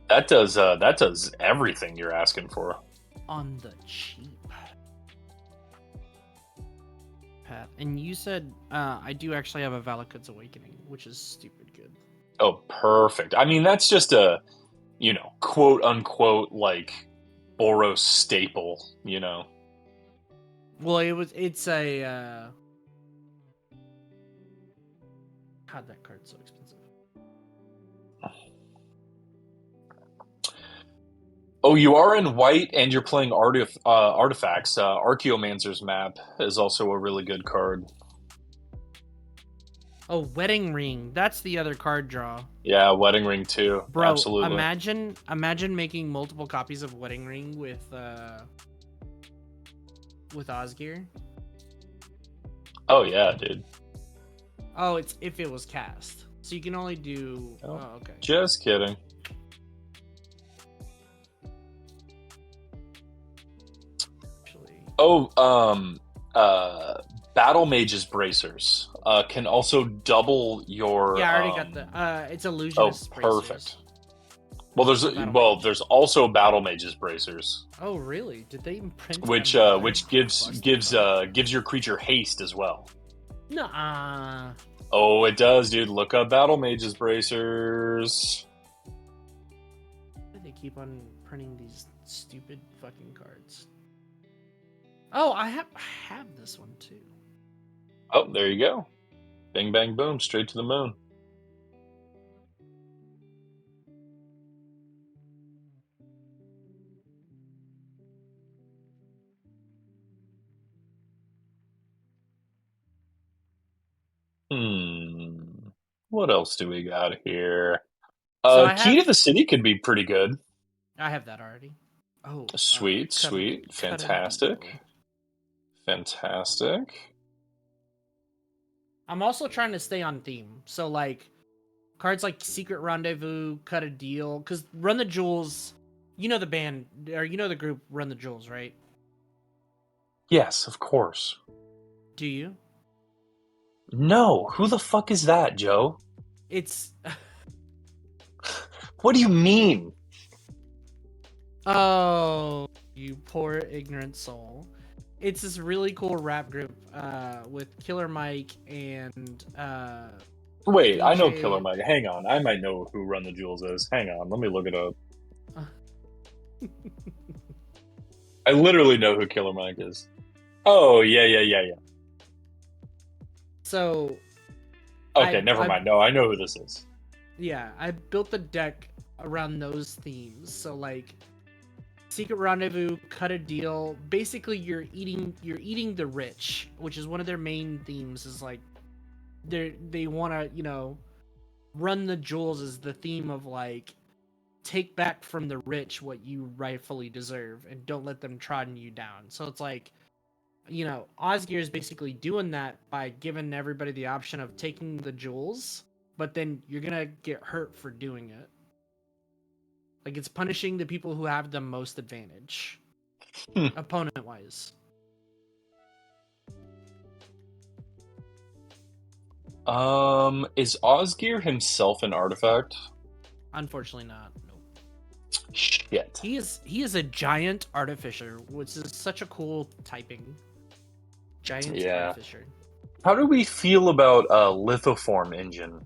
That does everything you're asking for. on the cheap. Pat, and you said I do actually have a Valakut's Awakening, which is stupid good. Oh, perfect. I mean, that's just a, quote unquote, like Boros staple, Well, it's a God, that card's so expensive. Oh, you are in white and you're playing artifacts. Archaeomancer's Map is also a really good card. Oh, Wedding Ring. That's the other card draw. Yeah, Wedding Ring too. Bro, Absolutely. imagine making multiple copies of Wedding Ring with Osgir. Oh yeah, dude. Oh, it's if it was cast. So you can only do okay. Just kidding. Actually. Oh, Battle Mage's Bracers can also double your. Yeah, I already got the. It's illusionist. Oh, perfect. Bracers. Well, there's also Battle Mage's Bracers. Oh, really? Did they even print? Which gives your creature haste as well. Nuh-uh. Oh, it does, dude. Look up Battle Mage's Bracers. Why do they keep on printing these Stupid fucking cards. Oh, I have this one too. Oh, there you go. Bing, bang, boom, straight to the moon. What else do we got here? So I Key to have the City could be pretty good. I have that already. Oh, Sweet, cut a sweet. Fantastic. deal. Fantastic. I'm also trying to stay on theme. So like cards like Secret Rendezvous, Cut a Deal, because Run the Jewels, you know the band or you know the group Run the Jewels, right? Yes, of course. Do you? No, who the fuck is that, Joe? It's What do you mean? oh, you poor ignorant soul. It's this really cool rap group with Killer Mike and Wait, I know DJ Killer Mike. Hang on, I might know who Run the Jewels is. Hang on, let me look it up. I literally know who Killer Mike is. Oh, yeah. So Okay, never mind. No, I know who this is. yeah, I built the deck around those themes. So like Secret Rendezvous, Cut a Deal. Basically, you're eating the rich, which is one of their main themes. Is like they want to run the jewels is the theme of like take back from the rich what you rightfully deserve and don't let them trodden you down. So it's like Osgir is basically doing that by giving everybody the option of taking the jewels, but then you're gonna get hurt for doing it. Like it's punishing the people who have the most advantage, opponent wise. Is Osgir himself an artifact? Unfortunately, not. Nope. Shit. He is a giant artificer, which is such a cool typing. Giant artificer. How do we feel about a lithoform engine?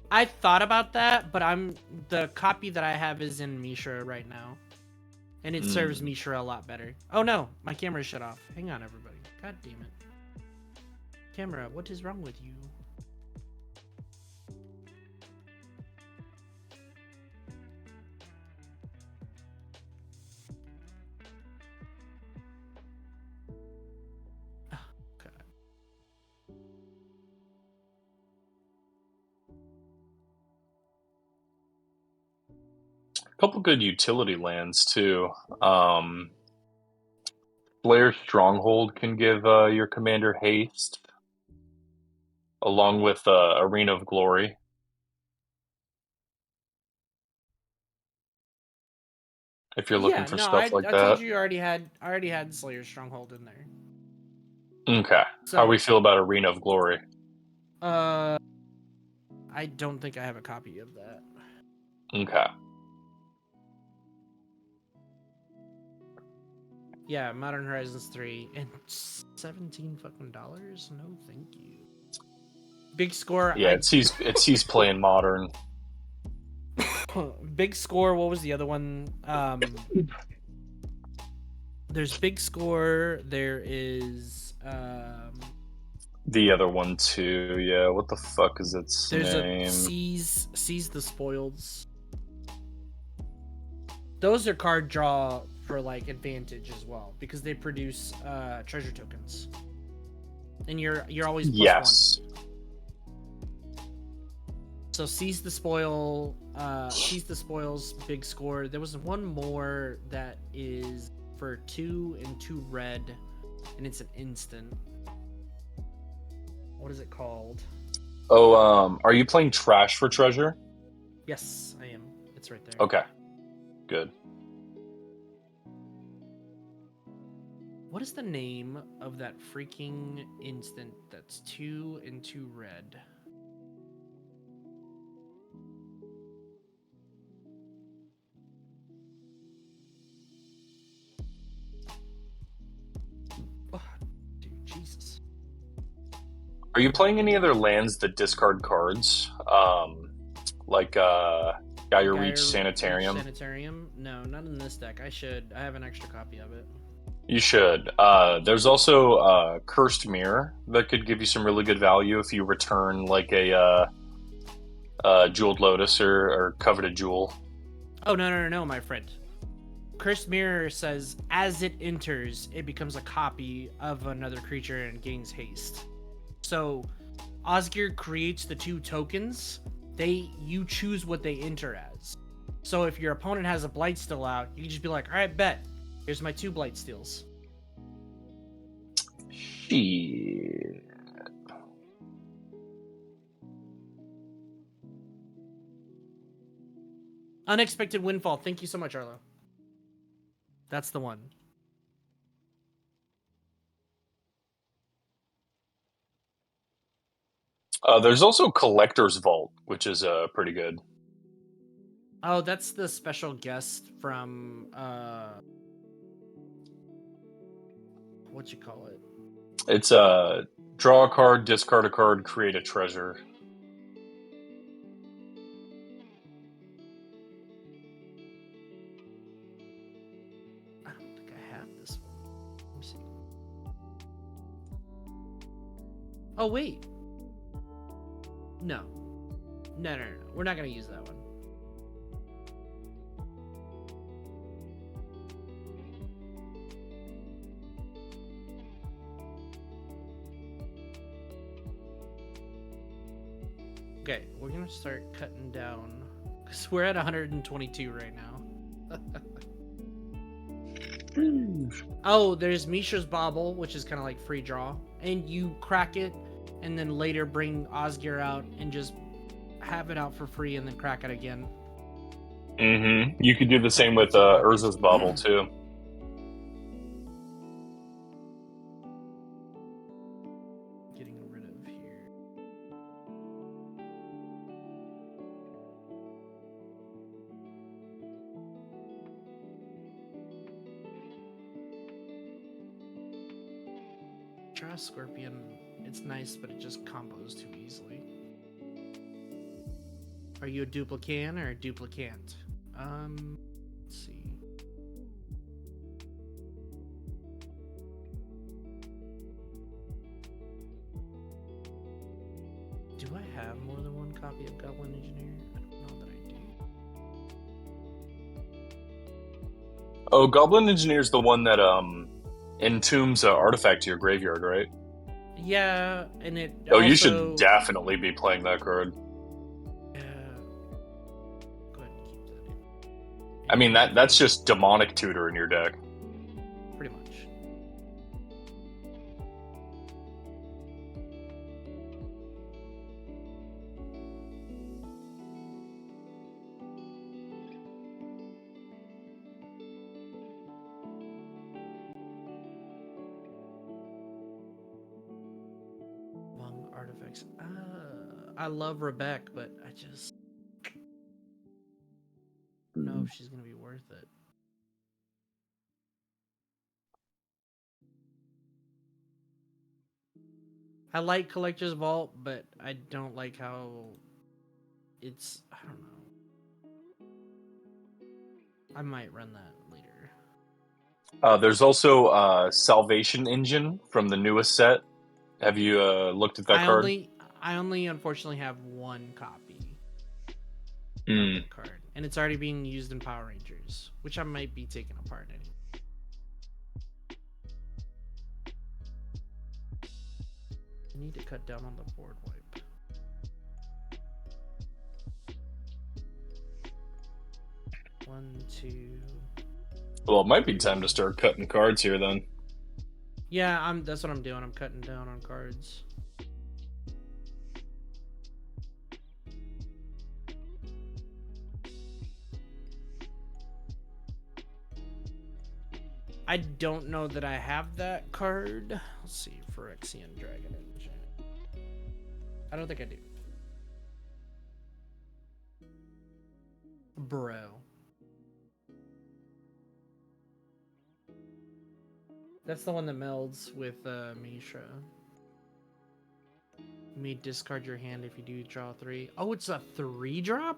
I thought about that, but the copy that I have is in Mishra right now, and it serves Mishra a lot better. Oh no, my camera's shut off. Hang on, everybody. God damn it. Camera, what is wrong with you? Couple good utility lands too. Slayer's Stronghold can give your commander haste, along with Arena of Glory. If you're looking for stuff like I that. told you I already had Slayer's Stronghold in there. Okay. So, how do we feel about Arena of Glory? I don't think I have a copy of that. Okay. Yeah, Modern Horizons 3 and $17 fucking dollars. No, thank you. Big score. Yeah, it sees playing Modern. Big score. What was the other one? There's Big Score. There is the other one too. Yeah, what the fuck is its name? There's a Seize the Spoils. Those are card draw for like advantage as well because they produce treasure tokens, and you're always plus one. So Seize the Spoils, Big Score. There was one more that is for 2 and 2 red, and it's an instant. What is it called? Oh, are you playing Trash for Treasure? Yes, I am. It's right there. Okay, good. What is the name of that freaking instant that's 2 and 2 red? Dude, Jesus. Are you playing any other lands that discard cards? Like Gaia Reach Sanitarium. Sanitarium? No, not in this deck. I should. I have an extra copy of it. You should. There's also Cursed Mirror that could give you some really good value if you return like a Jeweled Lotus or Coveted Jewel. Oh, no, my friend. Cursed Mirror says, as it enters, it becomes a copy of another creature and gains haste. So, Osgir creates the 2 tokens. You choose what they enter as. So if your opponent has a Blightsteel out, you can just be like, alright, bet. Here's my 2 Blightsteels. Shit. Unexpected Windfall. Thank you so much, Arlo. That's the one. There's also Collector's Vault, which is pretty good. Oh, that's the special guest from what you call it? It's draw a card, discard a card, create a treasure. I don't think I have this one. Let me see. Oh wait. No. No. We're not gonna use that one. Okay, we're gonna start cutting down because we're at 122 right now. Oh, there's Mishra's Bauble, which is kind of like free draw, and you crack it, and then later bring Osgir out and just have it out for free, and then crack it again. Mm-hmm. You could do the same with Urza's Bauble too. Getting rid of here. Draw Scorpion. It's nice, but it just combos too easily. Are you a duplicant or a duplicant? Let's see. Do I have more than one copy of Goblin Engineer? I don't know that I do. Oh, Goblin Engineer's the one that entombs an artifact to your graveyard, right? Yeah, and it Oh, also... you should definitely be playing that card. Yeah. Go ahead and keep that in. I mean, that's just Demonic Tutor in your deck. Pretty much. Among artifacts. I love Rebecca, but I just don't know if she's gonna be worth it. I like Collector's Vault, but I don't like how it's... I don't know. I might run that later. There's also Salvation Engine from the newest set. Have you looked at that card? I only unfortunately have one copy of Mm. the card, and it's already being used in Power Rangers, which I might be taking apart anyway. I need to cut down on the board wipe. One, two. Well, it might be time to start cutting cards here then. Yeah, that's what I'm doing. I'm cutting down on cards. I don't know that I have that card. Let's see, Phyrexian Dragon Engine. I don't think I do. Bro. That's the one that melds with Mishra. You may discard your hand if you do draw 3. Oh, it's a 3-drop?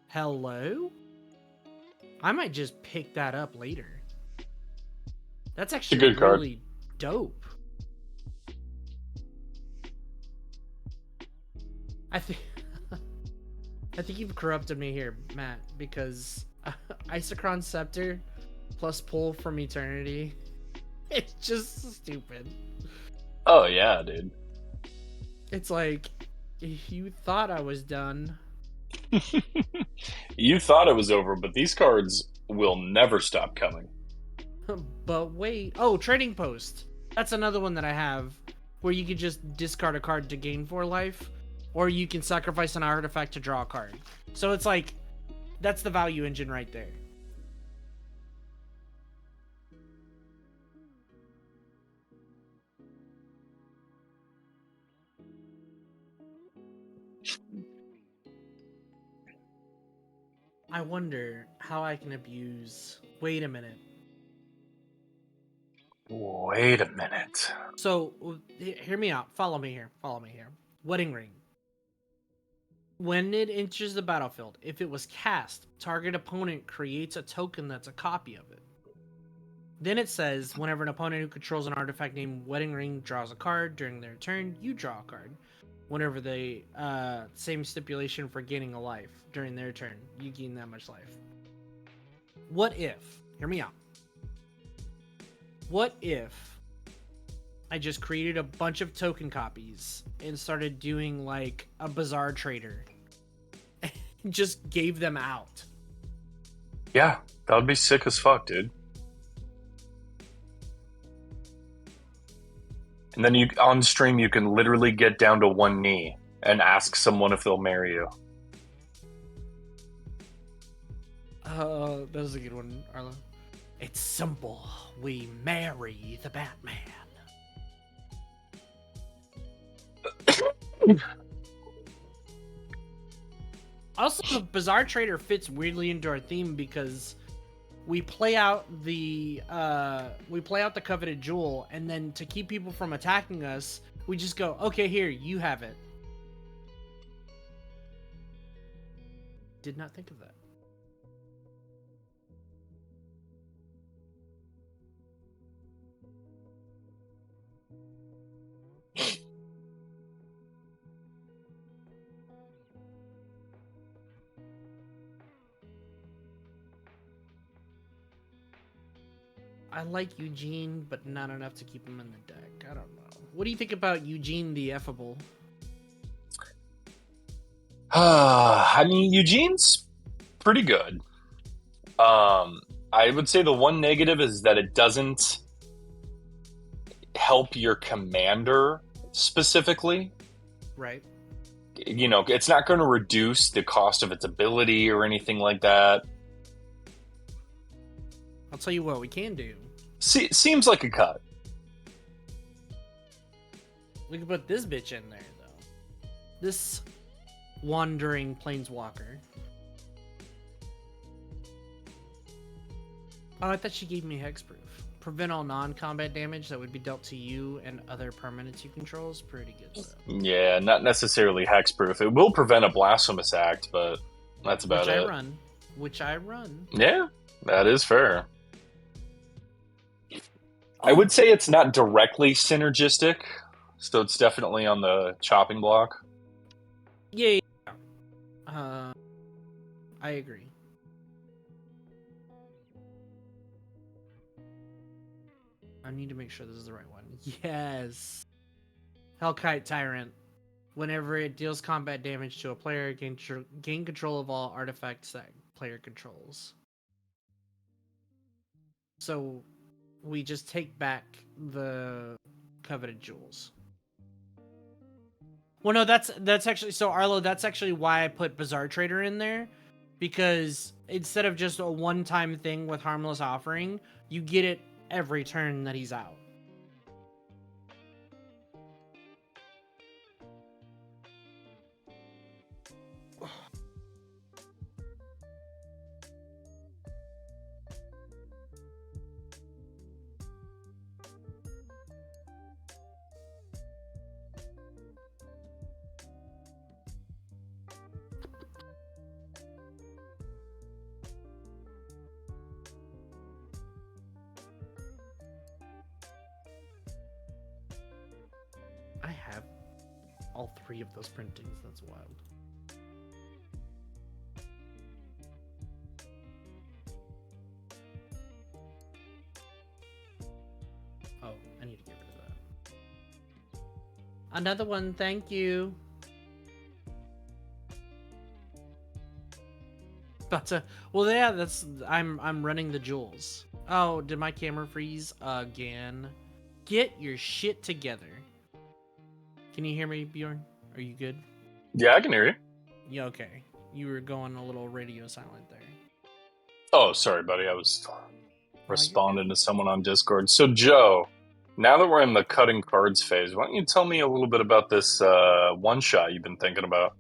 Hello? I might just pick that up later. That's actually good card. really dope. I think I think you've corrupted me here, Matt, because Isochron Scepter plus Pull from Eternity. It's just stupid. Oh yeah, dude. It's like, you thought I was done. You thought it was over, but these cards will never stop coming. But wait. Oh, Trading Post. That's another one that I have, where you could just discard a card to gain 4 life, or you can sacrifice an artifact to draw a card. So it's like, that's the value engine right there. I wonder how I can abuse... Wait a minute. Wait a minute. So, hear me out. Follow me here. Follow me here. Wedding Ring. When it enters the battlefield, if it was cast, target opponent creates a token that's a copy of it. Then it says, whenever an opponent who controls an artifact named Wedding Ring draws a card during their turn, you draw a card. Whenever they, same stipulation for gaining a life. During their turn, you gain that much life. What if, hear me out. What if I just created a bunch of token copies and started doing like a Bazaar Trader? Just gave them out. Yeah, that would be sick as fuck, dude. And then you on stream you can literally get down to one knee and ask someone if they'll marry you. That was a good one, Arlo. It's simple. We marry the Batman. Also, the Bazaar Trader fits weirdly into our theme because we play out the coveted jewel, and then to keep people from attacking us, we just go, okay, here, you have it. Did not think of that. I like Eugene, but not enough to keep him in the deck. I don't know. What do you think about Eugene the Effable? I mean, Eugene's pretty good. I would say the one negative is that it doesn't help your commander specifically. Right. You know, it's not going to reduce the cost of its ability or anything like that. I'll tell you what we can do. Seems like a cut. We can put this bitch in there, though. This wandering planeswalker. Oh, I thought she gave me hexproof. Prevent all non-combat damage that would be dealt to you and other permanents you control is pretty good stuff. Yeah, not necessarily hexproof. It will prevent a blasphemous act, but that's about it. Which I run. Yeah, that is fair. I would say it's not directly synergistic, so it's definitely on the chopping block. Yeah. I agree. I need to make sure this is the right one. Yes. Hellkite Tyrant. Whenever it deals combat damage to a player, gain control of all artifacts that player controls. So we just take back the coveted jewels. Well, no, that's actually, so Arlo, that's actually why I put Bazaar Trader in there, because instead of just a one-time thing with Harmless Offering, you get it every turn that he's out. I have all 3 of those printings. That's wild. Oh, I need to get rid of that. Another one, thank you. But well, yeah, that's I'm running the jewels. Oh, did my camera freeze again? Get your shit together. Can you hear me, Bjorn? Are you good? Yeah, I can hear you. Yeah, okay. You were going a little radio silent there. Oh, sorry, buddy. I was you're responding good. to someone on Discord. So, Joe, now that we're in the cutting cards phase, why don't you tell me a little bit about this one shot you've been thinking about?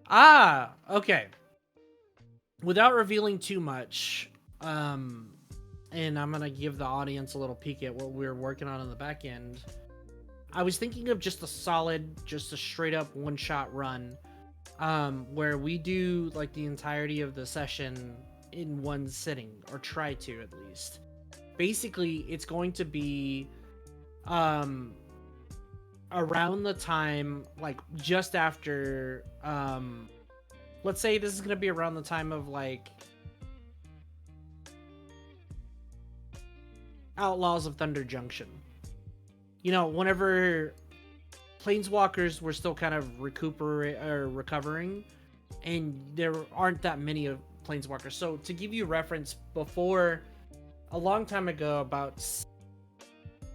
Ah, okay. Without revealing too much, and I'm gonna give the audience a little peek at what we're working on in the back end. I was thinking of just a straight up one-shot run, where we do like the entirety of the session in one sitting, or try to at least. Basically, it's going to be around the time, like just after, let's say this is going to be around the time of like Outlaws of Thunder Junction. You know, whenever Planeswalkers were still kind of recovering, and there aren't that many of Planeswalkers. So to give you reference, before, a long time ago, about,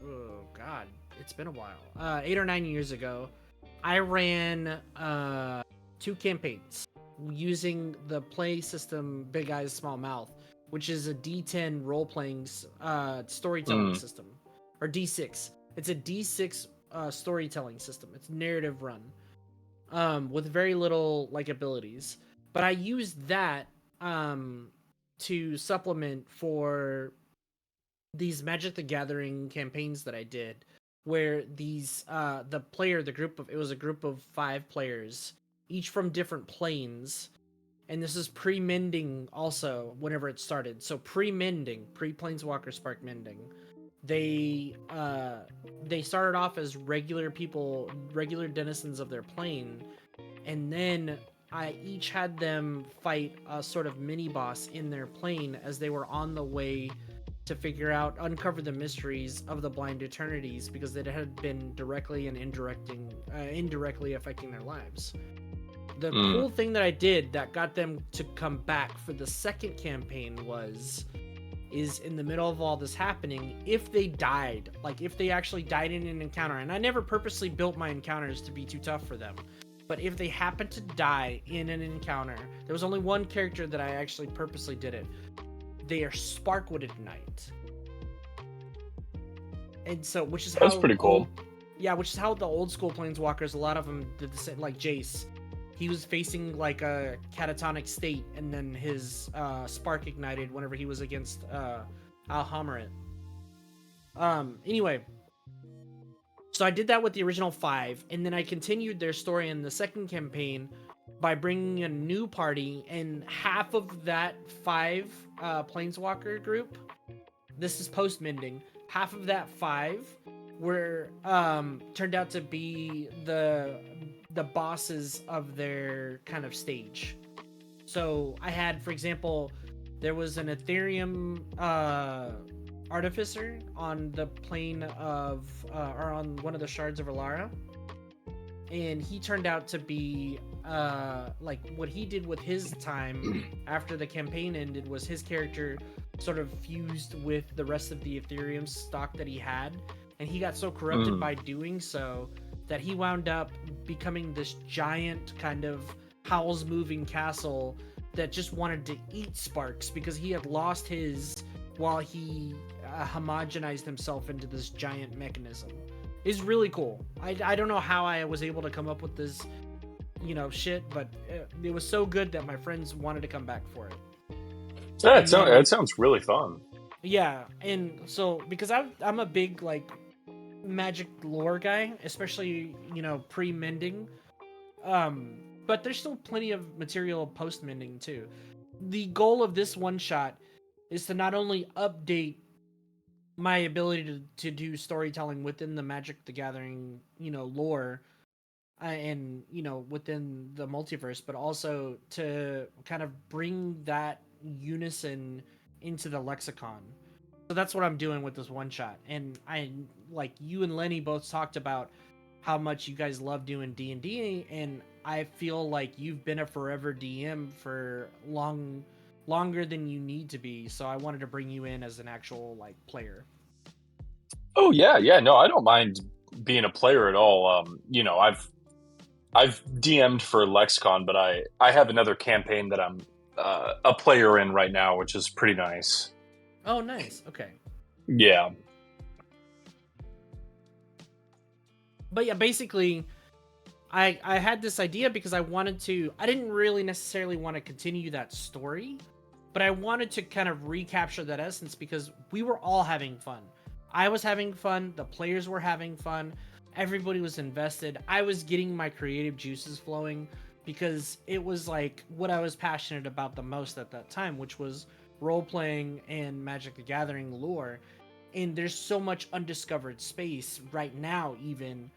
oh god, it's been a while, 8 or 9 years ago, I ran 2 campaigns using the play system Big Eyes Small Mouth, which is a D10 role-playing storytelling system, or D6. It's a D6 storytelling system. It's narrative run, with very little like abilities. But I used that to supplement for these Magic the Gathering campaigns that I did, where these it was a group of 5 players, each from different planes. And this is pre-mending also whenever it started. So pre-mending, pre-Planeswalker Spark Mending. They started off as regular people, regular denizens of their plane, and then I each had them fight a sort of mini boss in their plane as they were on the way to uncover the mysteries of the Blind Eternities, because it had been directly and indirectly affecting their lives. The cool thing that I did that got them to come back for the second campaign is in the middle of all this happening, if they died, like if they actually died in an encounter, and I never purposely built my encounters to be too tough for them, but if they happened to die in an encounter, there was only one character that I actually purposely did it. They are Sparkwood Ignite. And so, which is That's pretty cool. Which is how the old school Planeswalkers, a lot of them did the same, like Jace. He was facing like a catatonic state, and then his spark ignited whenever he was against Alhammaret. Anyway, so I did that with the original 5, and then I continued their story in the second campaign by bringing a new party, and half of that 5 Planeswalker group, this is post-mending, half of that 5 were turned out to be the bosses of their kind of stage. So I had, for example, there was an Ethereum artificer on the plane of or on one of the shards of Alara, and he turned out to be like, what he did with his time after the campaign ended was his character sort of fused with the rest of the Ethereum stock that he had, and he got so corrupted by doing so that he wound up becoming this giant kind of Howl's Moving Castle that just wanted to eat sparks because he had lost his while he homogenized himself into this giant mechanism. It's really cool. I don't know how I was able to come up with this, shit, but it was so good that my friends wanted to come back for it. Yeah, it sounds really fun. Yeah, and so because I'm a big like Magic lore guy, especially pre-mending, but there's still plenty of material post-mending too. The goal of this one shot is to not only update my ability to do storytelling within the Magic the Gathering, lore, and within the multiverse, but also to kind of bring that unison into the lexicon. So that's what I'm doing with this one shot. And I, like, you and Lenny both talked about how much you guys love doing D&D, and I feel like you've been a forever DM for longer than you need to be. So I wanted to bring you in as an actual like player. Oh yeah, no, I don't mind being a player at all. I've DM'd for Lexicon, but I have another campaign that I'm a player in right now, which is pretty nice. Oh, nice. Okay. Yeah. But yeah, basically, I had this idea because I didn't really necessarily want to continue that story, but I wanted to kind of recapture that essence because we were all having fun. I was having fun, the players were having fun, everybody was invested. I was getting my creative juices flowing because it was like what I was passionate about the most at that time, which was role playing and Magic the Gathering lore. And there's so much undiscovered space right now, even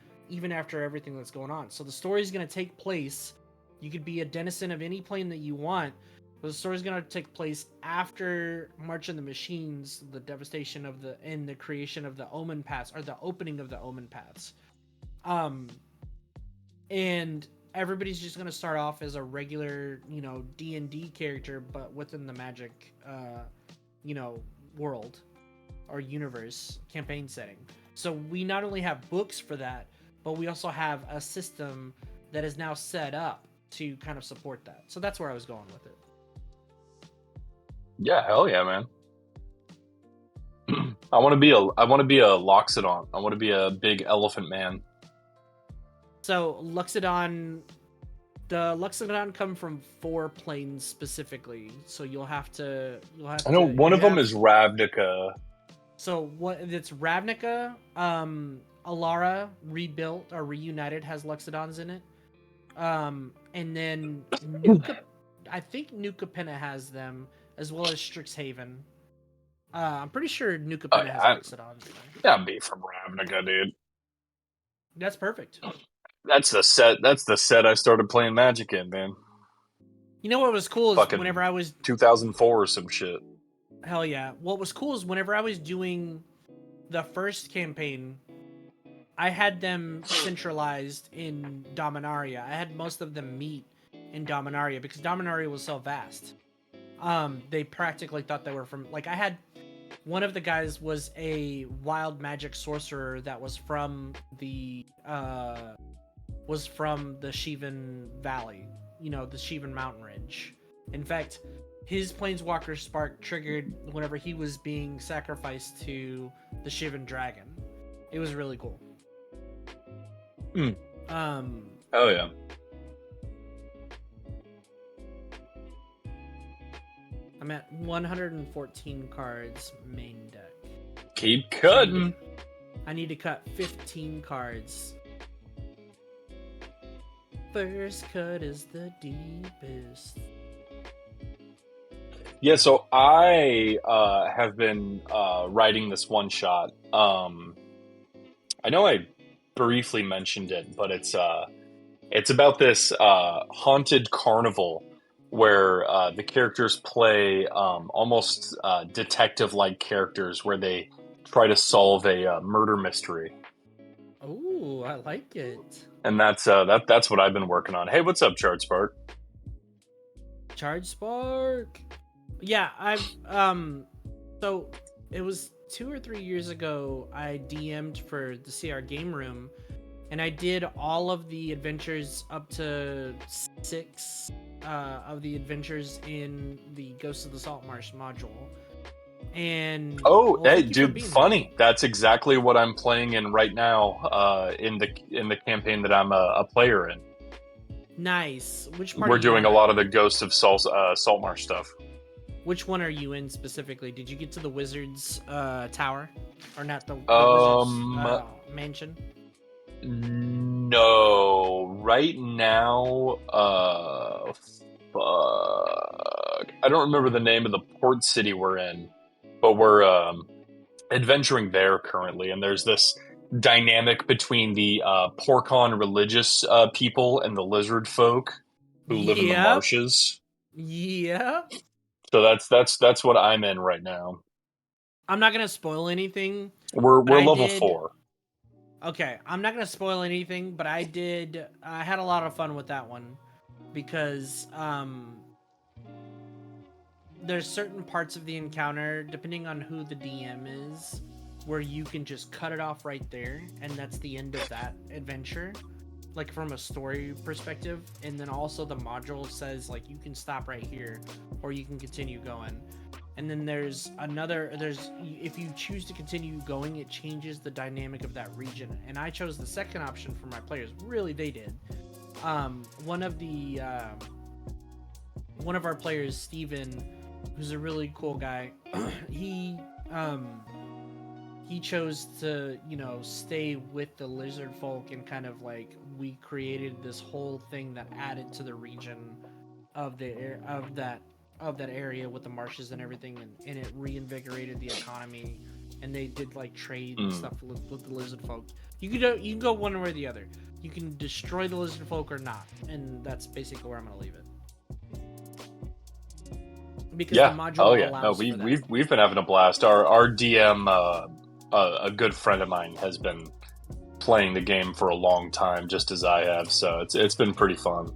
after everything that's going on. So the story is going to take place. You could be a denizen of any plane that you want, but the story is going to take place after March of the Machines, the devastation of the creation of the Omen Paths, or the opening of the Omen Paths. And everybody's just going to start off as a regular, D&D character, but within the Magic, world or universe campaign setting. So we not only have books for that, but we also have a system that is now set up to kind of support that. So that's where I was going with it. Yeah, hell yeah, man. I want to be a Loxodon. I want to be a big elephant man. So the Loxodon come from 4 planes specifically. So you'll have to. I know one of them is Ravnica. So it's Ravnica, Alara rebuilt or reunited has Luxodons in it. And then I think New Capenna has them, as well as Strixhaven. I'm pretty sure New Capenna has Luxodons in it. Yeah, be from Ravnica, dude. That's perfect. That's the set I started playing Magic in, man. You know what was cool is Fucking whenever I was 2004 or some shit. Hell yeah. What was cool is whenever I was doing the first campaign, I had them centralized in Dominaria. I had most of them meet in Dominaria because Dominaria was so vast. They practically thought they were from, like, I had one of the guys was a wild magic sorcerer that was from the Shivan Valley, the Shivan mountain range. In fact, his Planeswalker Spark triggered whenever he was being sacrificed to the Shivan Dragon. It was really cool. Oh yeah. I'm at 114 cards main deck. Keep cutting. I need to cut 15 cards. First cut is the deepest. Yeah, so I have been writing this one shot. I know I briefly mentioned it, but it's about this haunted carnival where the characters play almost detective-like characters where they try to solve a murder mystery. Oh, I like it. And that's what I've been working on. Hey, what's up, Charge Spark? Charge Spark. Yeah, I've so it was 2 or 3 years ago I DM'd for the CR Game Room, and I did all of the adventures up to 6 of the adventures in the Ghost of the Saltmarsh module. And hey, dude, funny. Here. That's exactly what I'm playing in right now. In the campaign that I'm a player in. Nice. Which part? We're doing a lot of the Ghost of Saltmarsh stuff. Which one are you in specifically? Did you get to the Wizard's tower, or not the Wizard's mansion? No, right now, fuck, I don't remember the name of the port city we're in, but we're adventuring there currently, and there's this dynamic between the Porkon religious people and the lizard folk who live in the Yep. marshes. Yep. So that's what I'm in right now. I'm not gonna spoil anything. We're but I level did- 4. Okay, I'm not gonna spoil anything, but I had a lot of fun with that one because there's certain parts of the encounter, depending on who the DM is, where you can just cut it off right there, and that's the end of that adventure, like from a story perspective. And then also the module says like you can stop right here, or you can continue going. And then there's if you choose to continue going, it changes the dynamic of that region. And I chose the second option for my players. Really, they did. One of our players, Steven, who's a really cool guy, he chose to, stay with the lizard folk, and kind of like we created this whole thing that added to the region of that area with the marshes and everything, and it reinvigorated the economy, and they did like trade and stuff with the lizard folk. You can go one way or the other. You can destroy the lizard folk or not, and that's basically where I'm gonna leave it. Because the module allows for that. We've been having a blast. Our DM, a good friend of mine, has been playing the game for a long time, just as I have. So it's been pretty fun.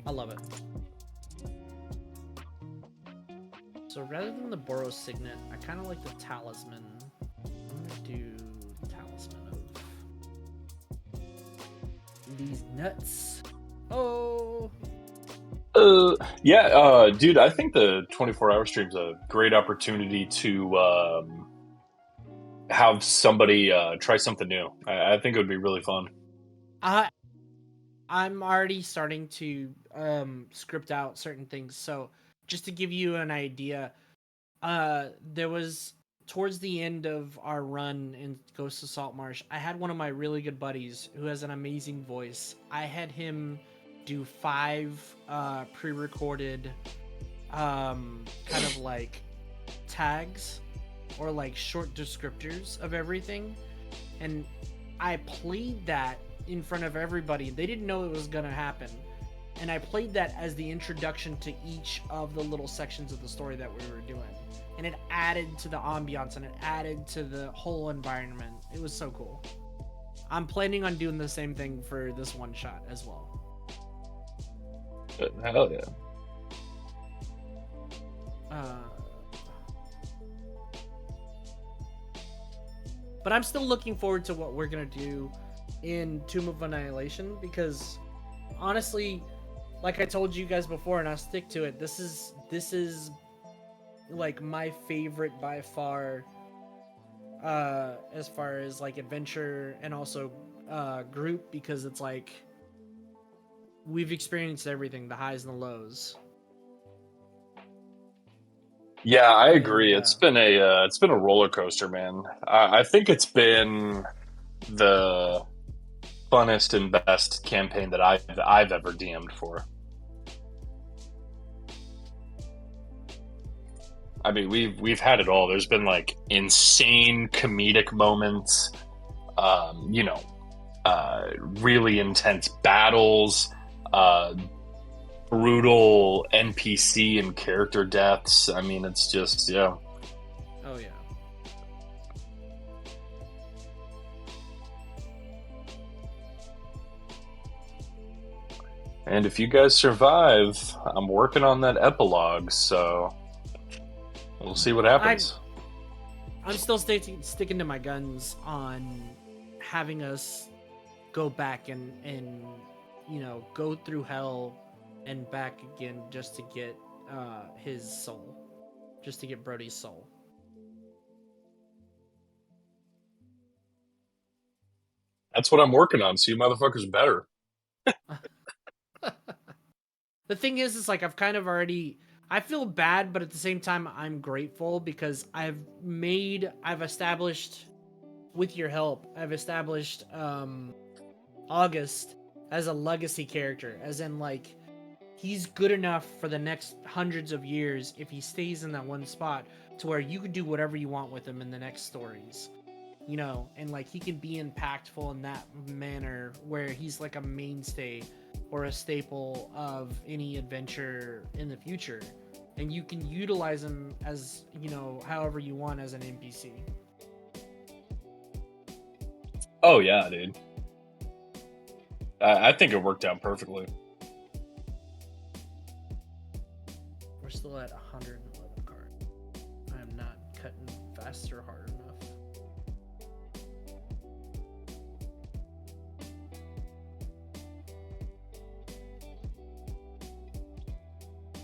I love it. So rather than the Boros Signet, I kind of like the Talisman. I'm gonna do the Talisman of these nuts. Oh. Yeah, dude, I think the 24-hour stream's a great opportunity to have somebody try something new. I think it would be really fun. I'm already starting to script out certain things. So just to give you an idea, there was towards the end of our run in Ghost of Saltmarsh, I had one of my really good buddies who has an amazing voice. I had him do 5 pre-recorded kind of like tags or like short descriptors of everything, and I played that in front of everybody. They didn't know it was gonna happen, and I played that as the introduction to each of the little sections of the story that we were doing, and it added to the ambiance and it added to the whole environment. It was so cool. I'm planning on doing the same thing for this one shot as well. Hell yeah. But I'm still looking forward to what we're gonna do in Tomb of Annihilation, because honestly, like I told you guys before, and I'll stick to it, this is like my favorite by far, as far as like adventure and also group, because it's like we've experienced everything, the highs and the lows. Yeah, I agree. It's been a roller coaster, man. I think it's been the funnest and best campaign that I've ever DM'd for. I mean, we've had it all. There's been like insane comedic moments, really intense battles, brutal NPC and character deaths. I mean, it's just, yeah. Oh yeah. And if you guys survive, I'm working on that epilogue, so we'll see what happens. I'm still sticking to my guns on having us go back and go through hell and back again just to get his soul, just to get Brody's soul. That's what I'm working on, so you motherfuckers better. The thing is like I've kind of already, I feel bad, but at the same time I'm grateful, because I've established, with your help, I've established August as a legacy character, as in like he's good enough for the next hundreds of years if he stays in that one spot, to where you could do whatever you want with him in the next stories, you know, and like he can be impactful in that manner where he's like a mainstay or a staple of any adventure in the future, and you can utilize him as, you know, however you want as an NPC. Oh yeah, dude. I think it worked out perfectly. We're still at 111 cards. I am not cutting fast or hard enough.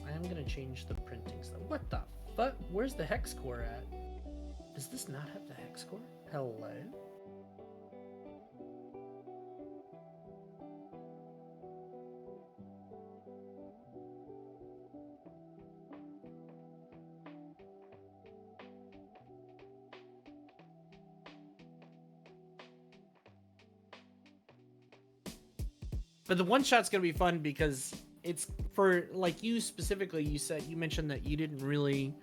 I am gonna change the printing stuff. What the fuck? Where's the hex core at? Does this not have the hex core? Hello? But the one shot's gonna be fun because it's for, like, you specifically. You mentioned that you didn't really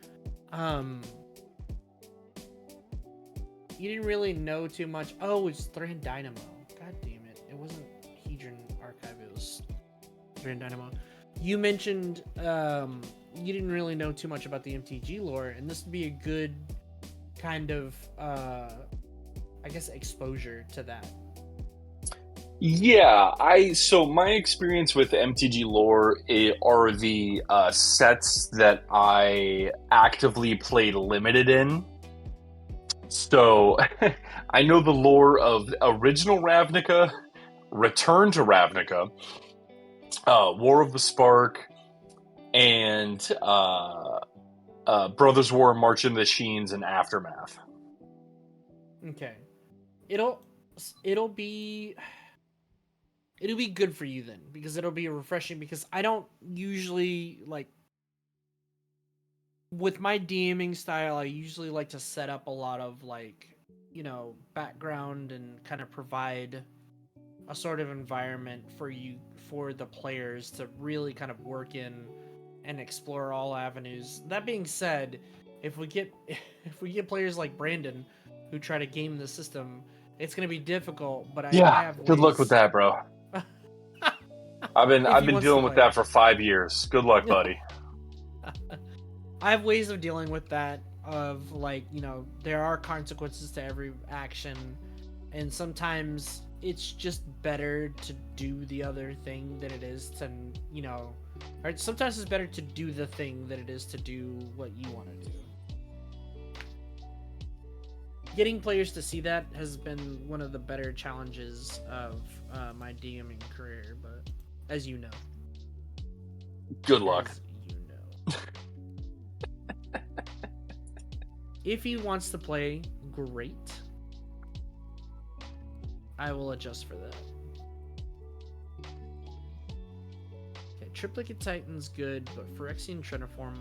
know too much. Oh, it's Thran Dynamo. God damn it! It wasn't Hedron Archive. It was Thran Dynamo. You mentioned you didn't really know too much about the MTG lore, and this would be a good kind of I guess exposure to that. Yeah, so my experience with MTG lore are the sets that I actively played limited in. So I know the lore of original Ravnica, Return to Ravnica, War of the Spark, and Brothers War, March of the Machines, and Aftermath. Okay, it'll be good for you then, because it'll be refreshing, because I don't usually, like, with my DMing style, I usually like to set up a lot of, like, you know, background and kind of provide a sort of environment for the players to really kind of work in and explore all avenues. That being said, if we get players like Brandon who try to game the system, it's going to be difficult, but I have ways. Good luck with that, bro. I've been dealing with that for 5 years. Good luck, buddy. I have ways of dealing with that, of, like, you know, there are consequences to every action, and sometimes it's just better to do the other thing than it is to, you know, or sometimes it's better to do the thing than it is to do what you want to do. Getting players to see that has been one of the better challenges of my DMing career, but as you know. Good luck. As you know. If he wants to play, great. I will adjust for that. Okay, Triplicate Titan's good, but Phyrexian Triniform,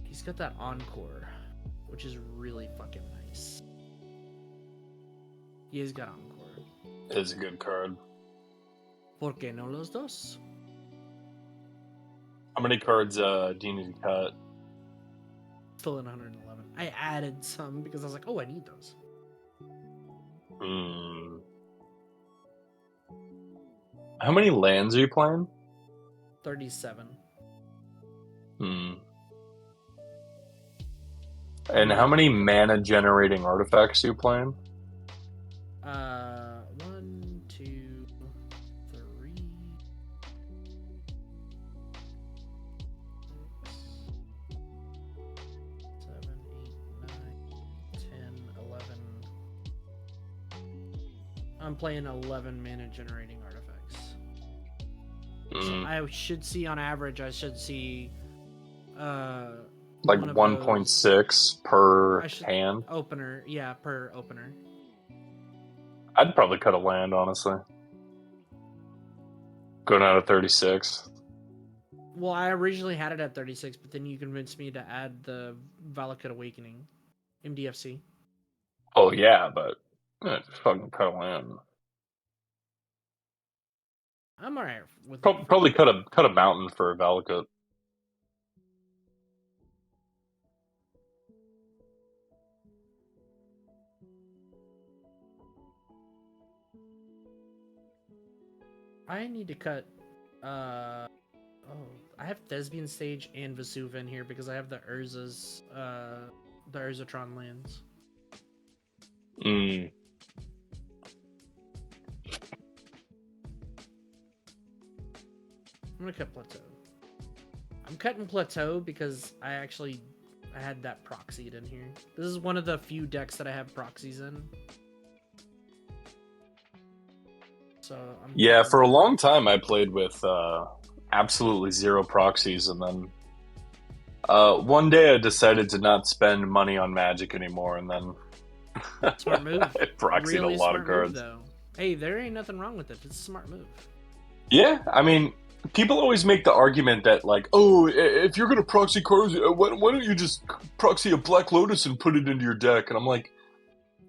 he's got that Encore, which is really fucking nice. He has got Encore. It's a good card. ¿Por qué no los dos? How many cards do you need to cut? Still in 111. I added some because I was like, oh, I need those. How many lands are you playing? 37. And how many mana generating artifacts are you playing? 1, 2, 3, 6, 7, 8, 9, 10, 11. I'm playing 11 mana generating artifacts. So I should see, on average, like 1.6 per hand? Opener, yeah, per opener. I'd probably cut a land, honestly. Going out of 36. Well, I originally had it at 36, but then you convinced me to add the Valakut Awakening, MDFC. Oh yeah, but fucking cut a land. I'm alright with Probably cut a mountain for a Valakut. I need to cut. Oh, I have Thespian Stage and Vesuva in here because I have the Urza's, the Urzatron lands. Mm. I'm gonna cut Plateau. I'm cutting Plateau because I had that proxied in here. This is one of the few decks that I have proxies in. So Yeah, for a long time I played with absolutely zero proxies, and then one day I decided to not spend money on Magic anymore, and then smart move. I proxied Really a lot of smart cards. move, though. Hey, there ain't nothing wrong with it. It's a smart move. Yeah, I mean, people always make the argument that, like, oh, if you're gonna proxy cards, why don't you just proxy a Black Lotus and put it into your deck? And I'm like,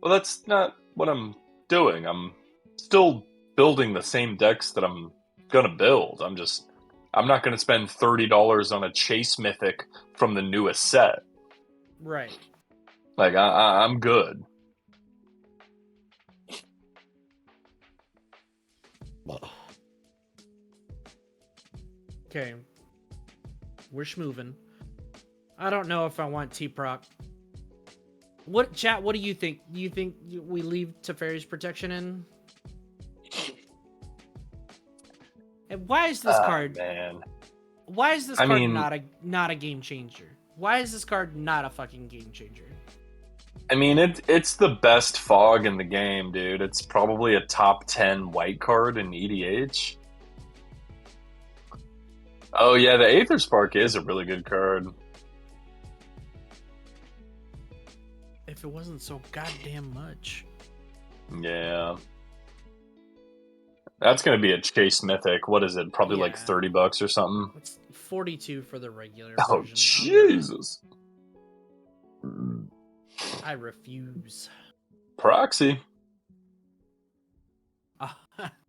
well, that's not what I'm doing. I'm still building the same decks that I'm gonna build. I'm not gonna spend $30 on a Chase Mythic from the newest set. Right. Like, I'm good. Okay. We're schmoving. I don't know if I want T-Proc. What, chat, what do you think? Do you think we leave Teferi's Protection in? And why is this card... Man. Why is this I card mean, not a game changer? Why is this card not a fucking game changer? I mean, it's the best fog in the game, dude. It's probably a top 10 white card in EDH. Oh yeah, the Aether Spark is a really good card. If it wasn't so goddamn much. Yeah. That's gonna be a Chase Mythic. What is it? Probably like Yeah. $30 or something. It's 42 for the regular Oh version. Jesus! I refuse. Proxy.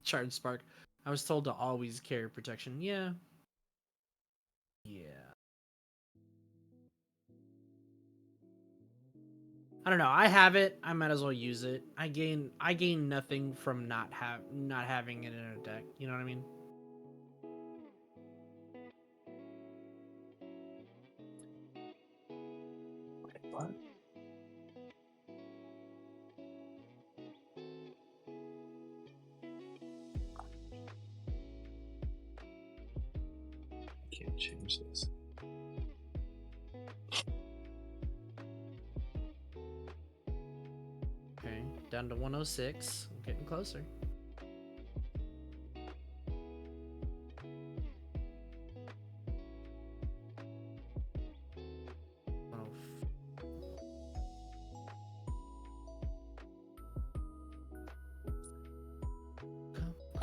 Charged Spark. I was told to always carry protection. Yeah. Yeah. I don't know. I have it. I might as well use it. I gain nothing from not having it in a deck. You know what I mean? What? Can't change this. Okay, down to 106. I'm getting closer.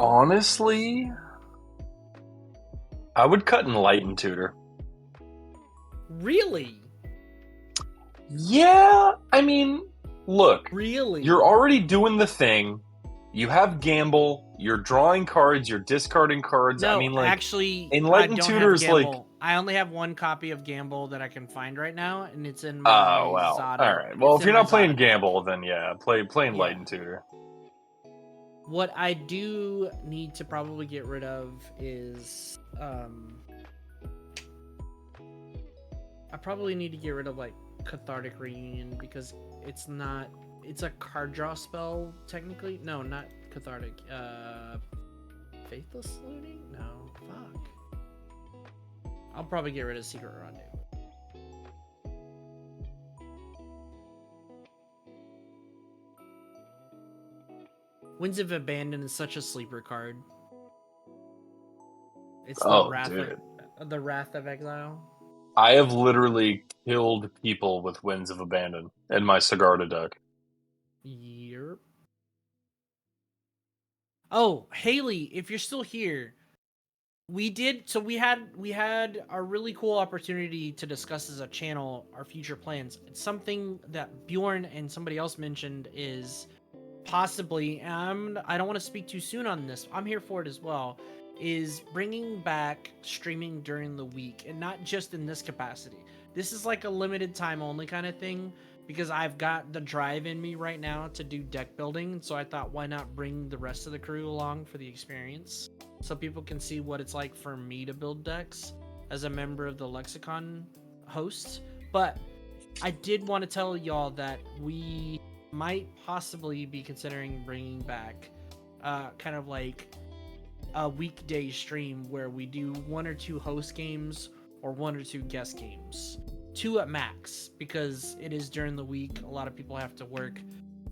Honestly, I would cut Enlighten Tutor. Really? Yeah, I mean, look, Really? you're already doing the thing. You have Gamble. You're drawing cards. You're discarding cards. No, I mean, like, actually, Enlighten I don't Tutor have is like. Gamble. I only have one copy of Gamble that I can find right now, and it's in my Oh well. Zada. All right. Well, It's if you're in my not playing Zada. Gamble, then yeah, play Enlighten Tutor. What I do need to probably get rid of is I probably need to get rid of like Cathartic Reunion because it's a card draw spell technically. No, not Cathartic. Faithless Looting? No, fuck. I'll probably get rid of Secret Rendezvous. Winds of Abandon is such a sleeper card. It's the Wrath of Exile. I have literally killed people with Winds of Abandon in my Sigarda deck. Yep. Oh, Haley, if you're still here, we had a really cool opportunity to discuss as a channel our future plans. It's something that Bjorn and somebody else mentioned is possibly, and I don't want to speak too soon on this. I'm here for it as well. Is bringing back streaming during the week, and not just in this capacity. This is like a limited time only kind of thing because I've got the drive in me right now to do deck building. So I thought, why not bring the rest of the crew along for the experience? so people can see what it's like for me to build decks as a member of the Lexicon hosts. But I did want to tell y'all that we might possibly be considering bringing back kind of like a weekday stream where we do 1 or 2 host games or 1 or 2 guest games. 2 at max, because it is during the week. A lot of people have to work.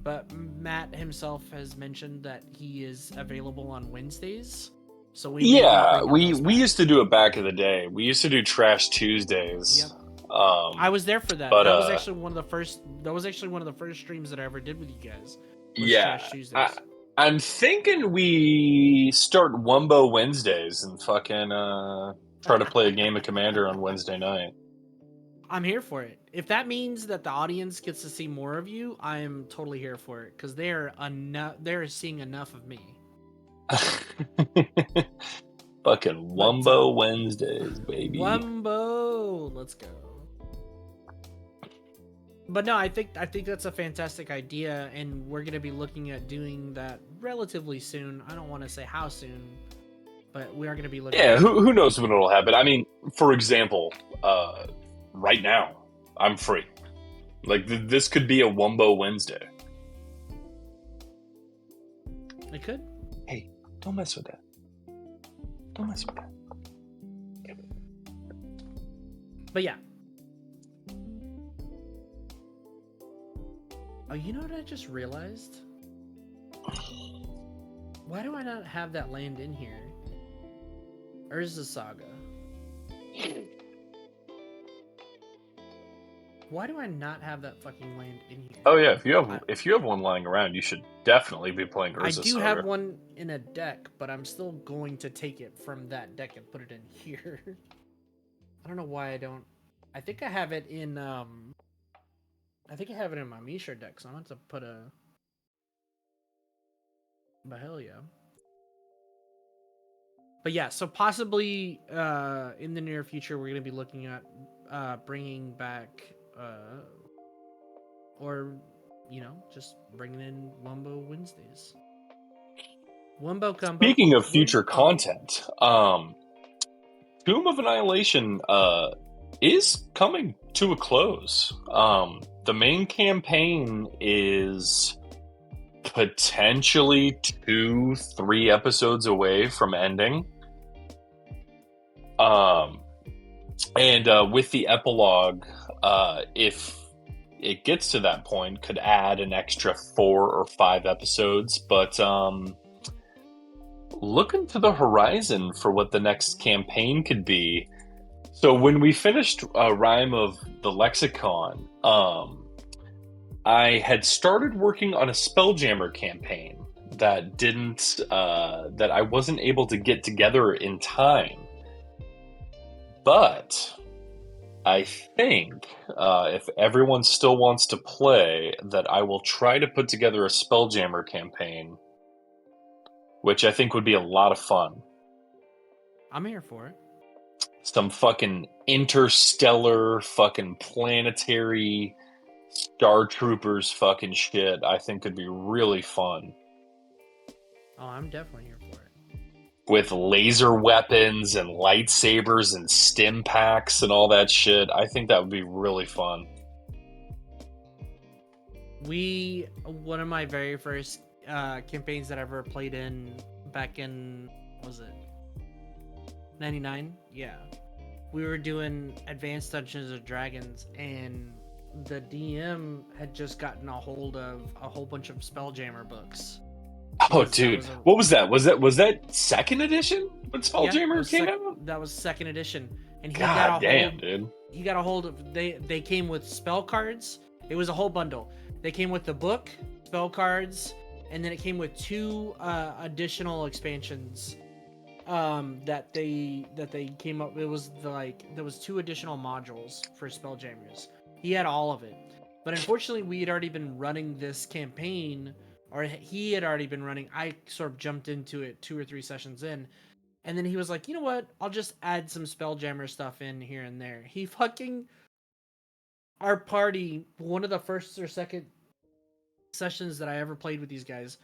But Matt himself has mentioned that he is available on Wednesdays. So we used to do it back in the day. We used to do Trash Tuesdays. Yep. I was there for that. But, that was actually one of the first streams that I ever did with you guys. Yeah. Trash Tuesdays. I'm thinking we start Wumbo Wednesdays and fucking try to play a game of Commander on Wednesday night. I'm here for it. If that means that the audience gets to see more of you, I am totally here for it, because they're seeing enough of me. Fucking Wumbo Wednesdays, baby. Wumbo, let's go. But no, I think that's a fantastic idea, and we're gonna be looking at doing that relatively soon. I don't want to say how soon, but we are gonna be looking. Yeah, who knows when it'll happen? I mean, for example, right now I'm free. Like this could be a Wumbo Wednesday. It could. Hey, don't mess with that. Don't mess with that. But yeah. Oh, you know what I just realized? Why do I not have that land in here? Urza Saga. Why do I not have that fucking land in here? Oh yeah, if you have one lying around, you should definitely be playing Urza Saga. I do have one in a deck, but I'm still going to take it from that deck and put it in here. I don't know why I don't. I think I have it in I think I have it in my Mishra deck, so I'm going to put a... But hell yeah. But yeah, so possibly in the near future, we're going to be looking at bringing back... or, you know, just bringing in Wumbo Wednesdays. Wumbo Combo. Speaking of future content, Tomb of Annihilation is coming to a close. The main campaign is potentially 2-3 episodes away from ending. And with the epilogue, if it gets to that point, could add an extra 4 or 5 episodes. But looking to the horizon for what the next campaign could be. So when we finished Rime of the Lexicon, I had started working on a Spelljammer campaign that that I wasn't able to get together in time. But I think if everyone still wants to play, that I will try to put together a Spelljammer campaign, which I think would be a lot of fun. I'm here for it. Some fucking interstellar, fucking planetary Star Troopers fucking shit, I think could be really fun. Oh, I'm definitely here for it. With laser weapons and lightsabers and stim packs and all that shit, I think that would be really fun. One of my very first campaigns that I ever played in back in, was it 99? Yeah. We were doing Advanced Dungeons and Dragons, and the DM had just gotten a hold of a whole bunch of Spelljammer books. Oh, dude. What was that? Was that second edition when Spelljammer came out? That was second edition. And he God damn, dude. He got a hold of... They came with spell cards. It was a whole bundle. They came with the book, spell cards, and then it came with 2 additional expansions that they came up. It was there was 2 additional modules for Spelljammers. He had all of it, but unfortunately we had already been running this campaign, or he had already been running. I sort of jumped into it 2 or 3 sessions in, and then he was like, you know what, I'll just add some Spelljammer stuff in here and there. He fucking, our party, one of the first or second sessions that I ever played with these guys,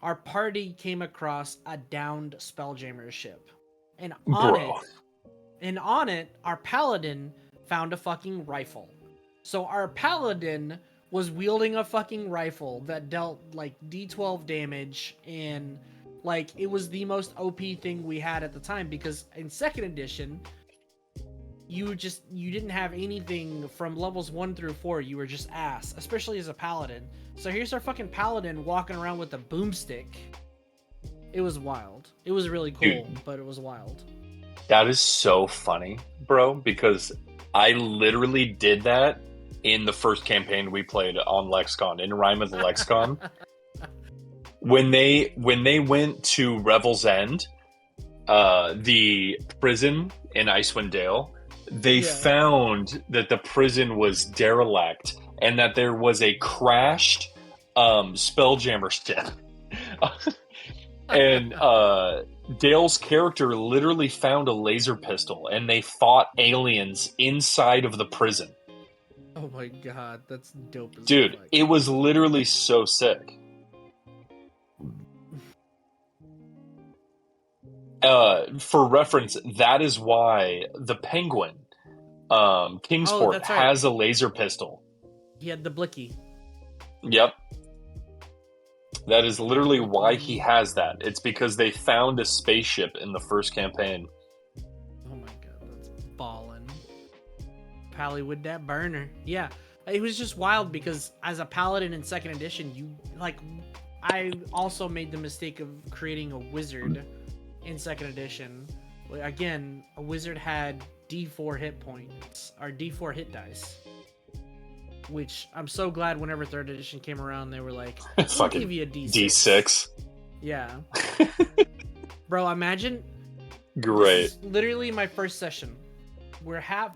our party came across a downed Spelljammer ship. And Bro. on it, our paladin found a fucking rifle. So our paladin was wielding a fucking rifle that dealt like D12 damage, and like it was the most OP thing we had at the time, because in second edition you didn't have anything from levels 1 through 4. You were just ass, especially as a paladin. So here's our fucking paladin walking around with a boomstick. It was wild. It was really cool, Dude, but it was wild. that is so funny, bro, because I literally did that in the first campaign we played on Lexicon, in Rime of the Lexicon. When they went to Revel's End, the prison in Icewind Dale, they found that the prison was derelict and that there was a crashed Spelljammer ship. And Dale's character literally found a laser pistol, and they fought aliens inside of the prison. Oh my god, that's dope as Dude, fuck. it was literally so sick. For reference, that is why the Penguin, Kingsport, that's right. has a laser pistol. He had the blicky. Yep. That is literally why he has that. It's because they found a spaceship in the first campaign. Oh my god, that's ballin'. Pally with that burner. Yeah, it was just wild because as a paladin in second edition, I also made the mistake of creating a wizard in second edition. Again, a wizard had D4 hit points, or D4 hit dice. Which I'm so glad whenever third edition came around, they were like, we'll give you a D6. D6. Yeah. Bro, imagine. Great. This is literally my first session. We're about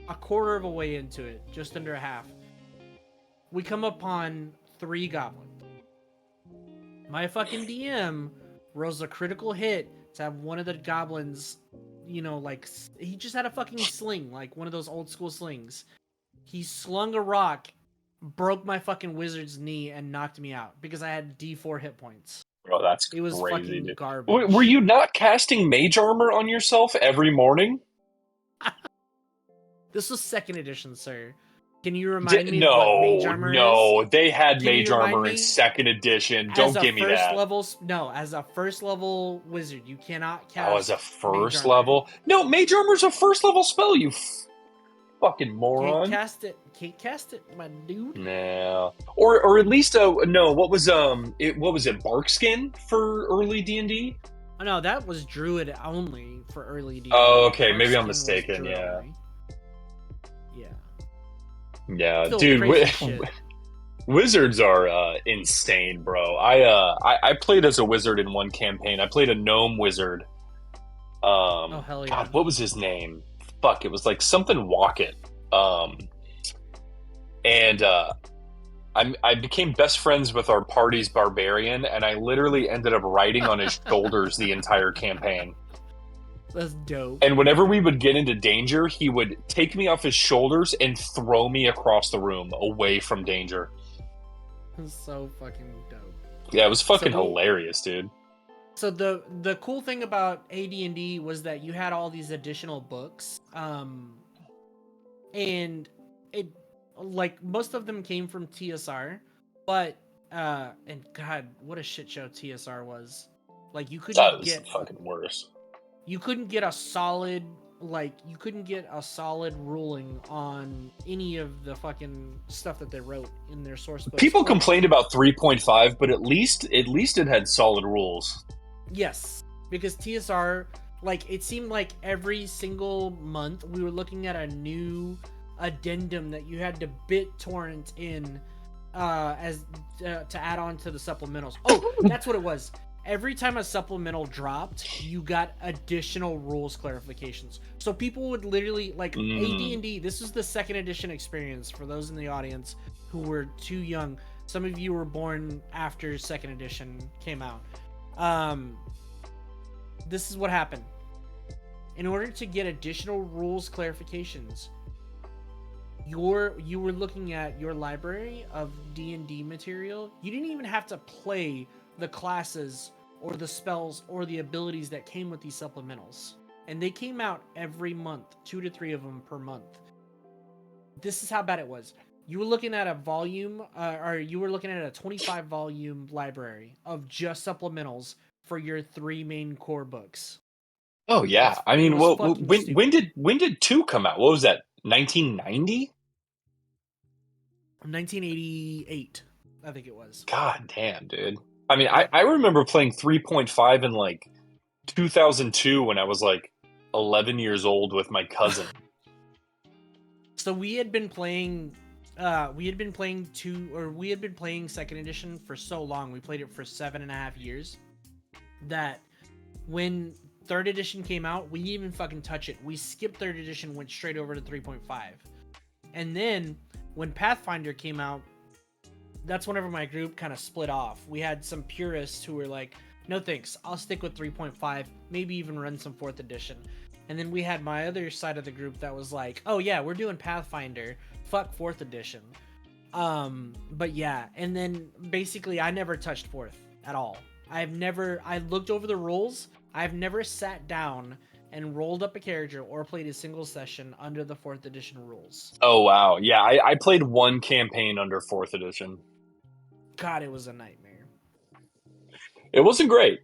a quarter of a way into it, just under a half. We come upon 3 goblins. My fucking DM rolls a critical hit to have one of the goblins, he just had a fucking sling, like one of those old school slings. He slung a rock, broke my fucking wizard's knee, and knocked me out because I had D4 hit points. Bro, that's It was crazy, fucking dude. garbage. Were you not casting mage armor on yourself every morning? This was second edition, sir. Can you remind me of what mage armor is? No, they had Can mage you remind armor in me? second edition. Don't give me that. As a first level wizard, you cannot cast. Oh, as a first mage armor. level? No, mage armor's a first level spell, you fucking moron. Can't cast it, my dude. Nah. Or at least no, what was it Barkskin for early D&D? Oh, no, that was druid only for early D&D. Oh, okay, maybe I'm Barkskin was mistaken, druid yeah. only. Yeah. Yeah, Still dude, crazy shit. wizards are insane, bro. I played as a wizard in one campaign. I played a gnome wizard. Oh hell yeah! God, what was his name? Fuck, it was like something Walkett. And I became best friends with our party's barbarian, and I literally ended up riding on his shoulders the entire campaign. That's dope. And whenever we would get into danger, he would take me off his shoulders and throw me across the room away from danger. That's so fucking dope. Yeah, it was fucking hilarious, dude. So the cool thing about AD&D was that you had all these additional books, and it, like, most of them came from TSR, but and God, what a shit show TSR was. Like, you couldn't get fucking worse. You couldn't get a solid ruling on any of the fucking stuff that they wrote in their source books. People complained about 3.5, but at least it had solid rules. Yes, because TSR, like, it seemed like every single month we were looking at a new addendum that you had to BitTorrent in to add on to the supplementals. Oh, that's what it was. Every time a supplemental dropped, you got additional rules clarifications. So people would literally, like, AD&D, this is the second edition experience for those in the audience who were too young. Some of you were born after second edition came out. This is what happened. In order to get additional rules clarifications, you were looking at your library of D&D material. You didn't even have to play the classes or the spells or the abilities that came with these supplementals. And they came out every month, 2 to 3 of them per month. This is how bad it was. You were looking at a volume, or you were looking at a 25 volume library of just supplementals for your 3 main core books. Oh yeah, I It mean, was well, fucking when did 2 come out? What was that? 1990? 1988, I think it was. God damn, dude. I mean, I remember playing 3.5 in like 2002 when I was like 11 years old with my cousin. So we had been playing second edition for so long. We played it for 7.5 years that when third edition came out, we didn't even fucking touch it. We skipped third edition, went straight over to 3.5. And then when Pathfinder came out, that's whenever my group kind of split off. We had some purists who were like, no thanks, I'll stick with 3.5, maybe even run some 4th edition. And then we had my other side of the group that was like, oh yeah, we're doing Pathfinder, fuck 4th edition. But yeah, and then basically I never touched 4th at all. I looked over the rules, I've never sat down and rolled up a character or played a single session under the 4th edition rules. Oh wow, yeah, I played 1 campaign under 4th edition. God, it was a nightmare. It wasn't great.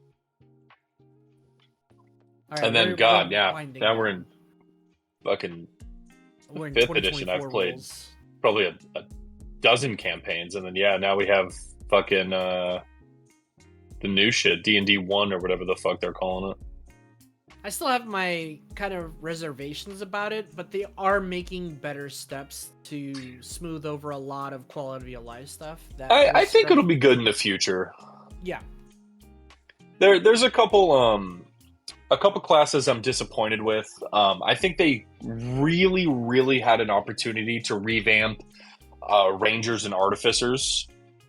All right, and then, God, yeah, now we're in fucking we're in 5th edition. I've played rules. probably a dozen campaigns, and then now we have fucking the new shit, D&D 1 or whatever the fuck they're calling it. I still have my kind of reservations about it, but they are making better steps to smooth over a lot of quality of life stuff. I think it'll be good in the future. Yeah. There's a couple classes I'm disappointed with. I think they really, really had an opportunity to revamp Rangers and Artificers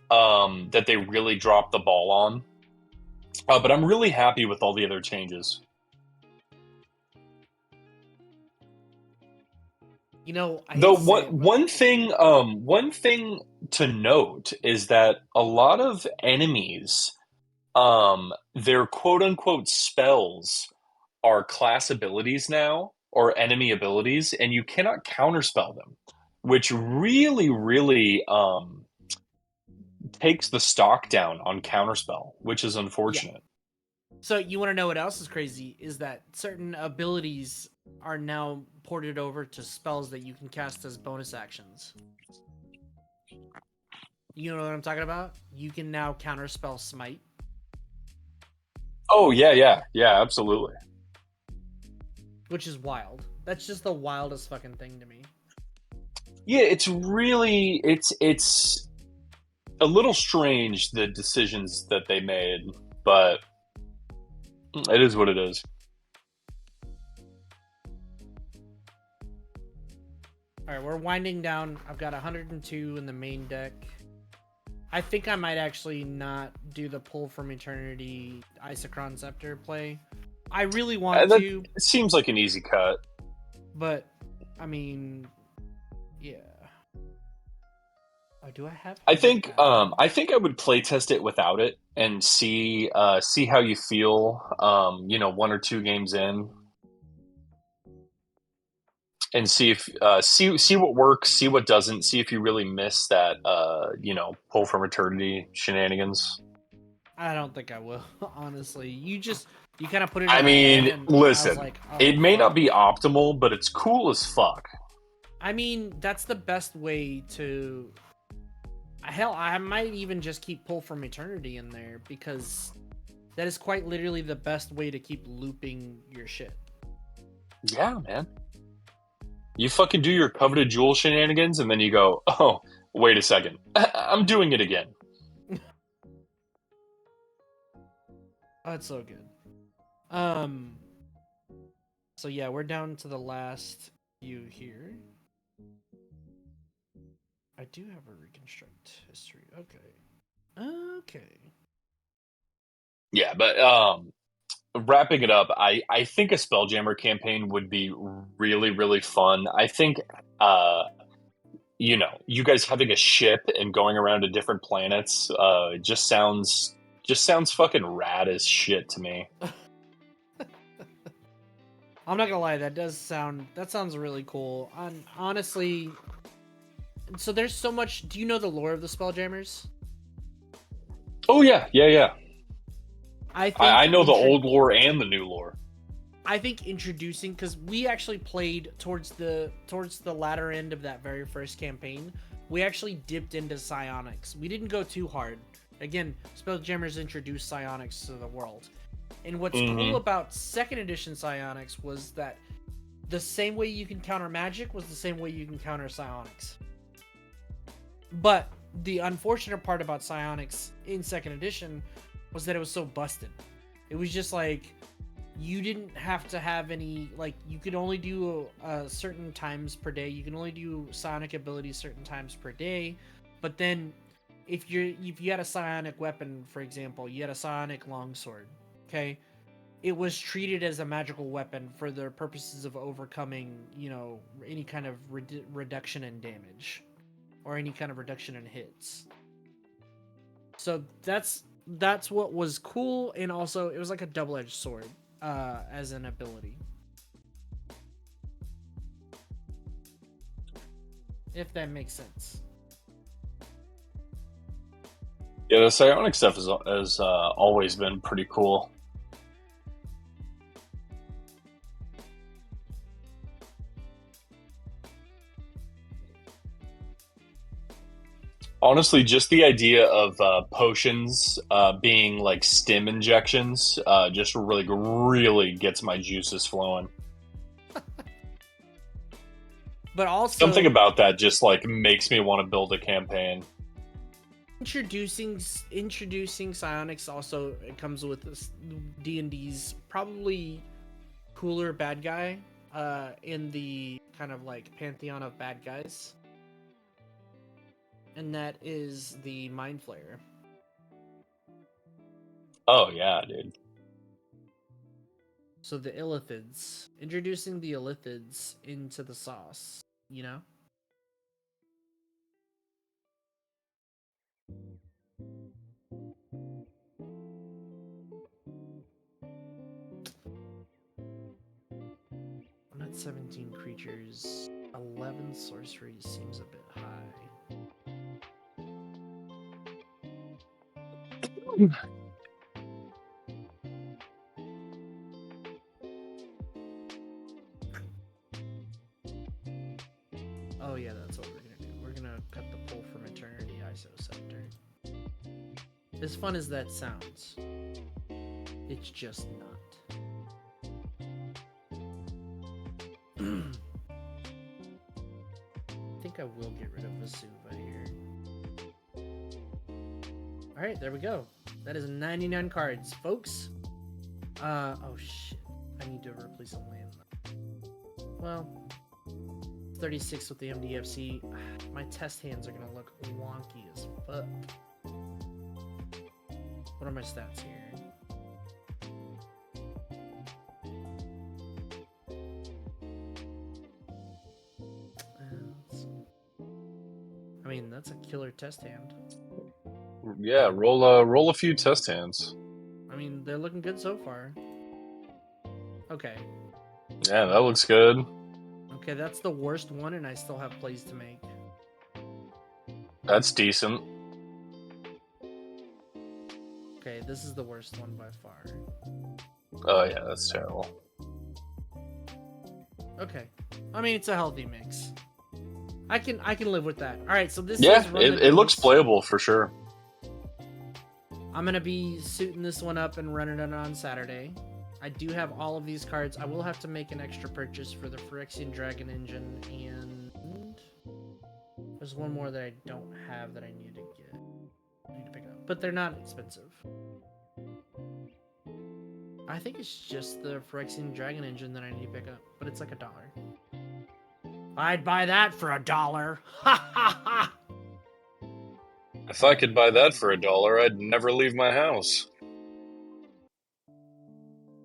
that they really dropped the ball on. But I'm really happy with all the other changes. You know, one thing to note is that a lot of enemies, their quote unquote spells are class abilities now, or enemy abilities, and you cannot counterspell them, which really, really takes the stock down on counterspell, which is unfortunate. Yeah. So you want to know what else is crazy? Is that certain abilities are now ported over to spells that you can cast as bonus actions. You know what I'm talking about? You can now counterspell Smite. Oh, yeah, absolutely. Which is wild. That's just the wildest fucking thing to me. Yeah, it's really, it's a little strange, the decisions that they made, but it is what it is. All right, we're winding down. I've got 102 in the main deck. I think I might actually not do the Pull from Eternity Isochron Scepter play. I really want to. It seems like an easy cut. But, I mean, yeah. Oh, do I have? I think I would play test it without it and see how you feel. 1 or 2 games in, and see if see what works, see what doesn't, see if you really miss that Pull from Eternity shenanigans. I don't think I will, honestly. You kind of put it. I mean, listen, like, oh, it may not be optimal, but it's cool as fuck. I mean, that's the best way to. Hell, I might even just keep Pull from Eternity in there, because that is quite literally the best way to keep looping your shit. Yeah, man. You fucking do your coveted jewel shenanigans, and then you go, oh, wait a second, I'm doing it again. Oh, it's so good. So yeah, we're down to the last few here. I do have a reconstruct history. Okay. Yeah, but wrapping it up, I think a Spelljammer campaign would be really, really fun. I think you know, you guys having a ship and going around to different planets, just sounds fucking rad as shit to me. I'm not gonna lie, that sounds really cool. Honestly, so there's so much. Do you know the lore of the Spelljammers? Oh yeah. I I know the old lore and the new lore. I think introducing, because we actually played towards the latter end of that very first campaign, we actually dipped into psionics. We didn't go too hard. Again, Spelljammers introduced psionics to the world. And what's cool about 2nd edition psionics was that the same way you can counter magic was the same way you can counter psionics. But the unfortunate part about psionics in 2nd edition was that it was so busted. It was just like, you didn't have to have any, like, you could only do certain times per day. You can only do psionic abilities certain times per day. But then if you had a psionic weapon, for example, you had a psionic longsword, okay? It was treated as a magical weapon for the purposes of overcoming, you know, any kind of reduction in damage or any kind of reduction in hits. So that's what was cool, and also it was like a double-edged sword as an ability. If that makes sense. Yeah, the psionic stuff has always been pretty cool. Honestly, just the idea of potions being like stim injections just really gets my juices flowing. But also, something about that just like makes me want to build a campaign. Introducing psionics also, it comes with this D&D's probably cooler bad guy in the kind of like pantheon of bad guys. And that is the Mind Flayer. Oh yeah, dude. So the Illithids. Introducing the Illithids into the sauce, you know? I'm at 17 creatures. 11 sorceries seems a bit high. Oh yeah, that's what we're gonna do. We're gonna cut the pull from Eternity ISO Scepter. As fun as that sounds, it's just not. I think I will get rid of Vesuva here. Alright, there we go. That is 99 cards, folks. Oh shit. I need to replace a land. Well, 36 with the MDFC. My test hands are gonna look wonky as fuck. What are my stats here? I mean, that's a killer test hand. Yeah, roll a few test hands. I mean, they're looking good so far. Okay. Yeah, that looks good. Okay, that's the worst one, and I still have plays to make. That's decent. Okay, this is the worst one by far. Oh yeah, that's terrible. Okay. I mean, it's a healthy mix. I can live with that. All right, so this Yeah, is it looks playable for sure. I'm gonna be suiting this one up and running it on Saturday. I do have all of these cards. I will have to make an extra purchase for the Phyrexian Dragon Engine, and there's one more that I don't have that I need to get. I need to pick up, but they're not expensive. I think it's just the Phyrexian Dragon Engine that I need to pick up, but it's like $1. I'd buy that for $1. Ha ha ha! If I could buy that for $1, I'd never leave my house.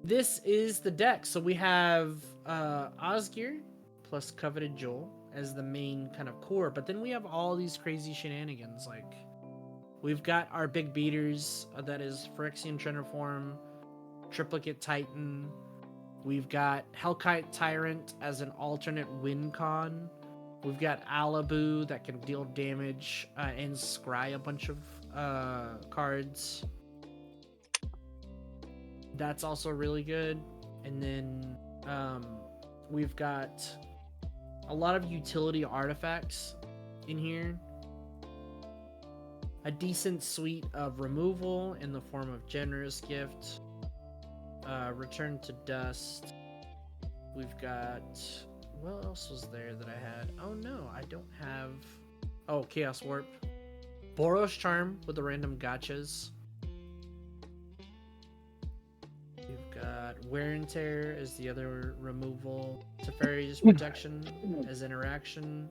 This is the deck. So we have Osgir plus Coveted Jewel as the main kind of core. But then we have all these crazy shenanigans. Like, we've got our big beaters, that is Phyrexian Triniform, Triplicate Titan. We've got Hellkite Tyrant as an alternate win con. We've got Alabu that can deal damage and scry a bunch of cards. That's also really good. And then we've got a lot of utility artifacts in here. A decent suite of removal in the form of Generous Gift. Return to Dust. We've got... What else was there that I had? Oh no, I don't have... Oh, Chaos Warp. Boros Charm with the random gotchas. We've got Wear and Tear as the other removal. Teferi's Protection as interaction.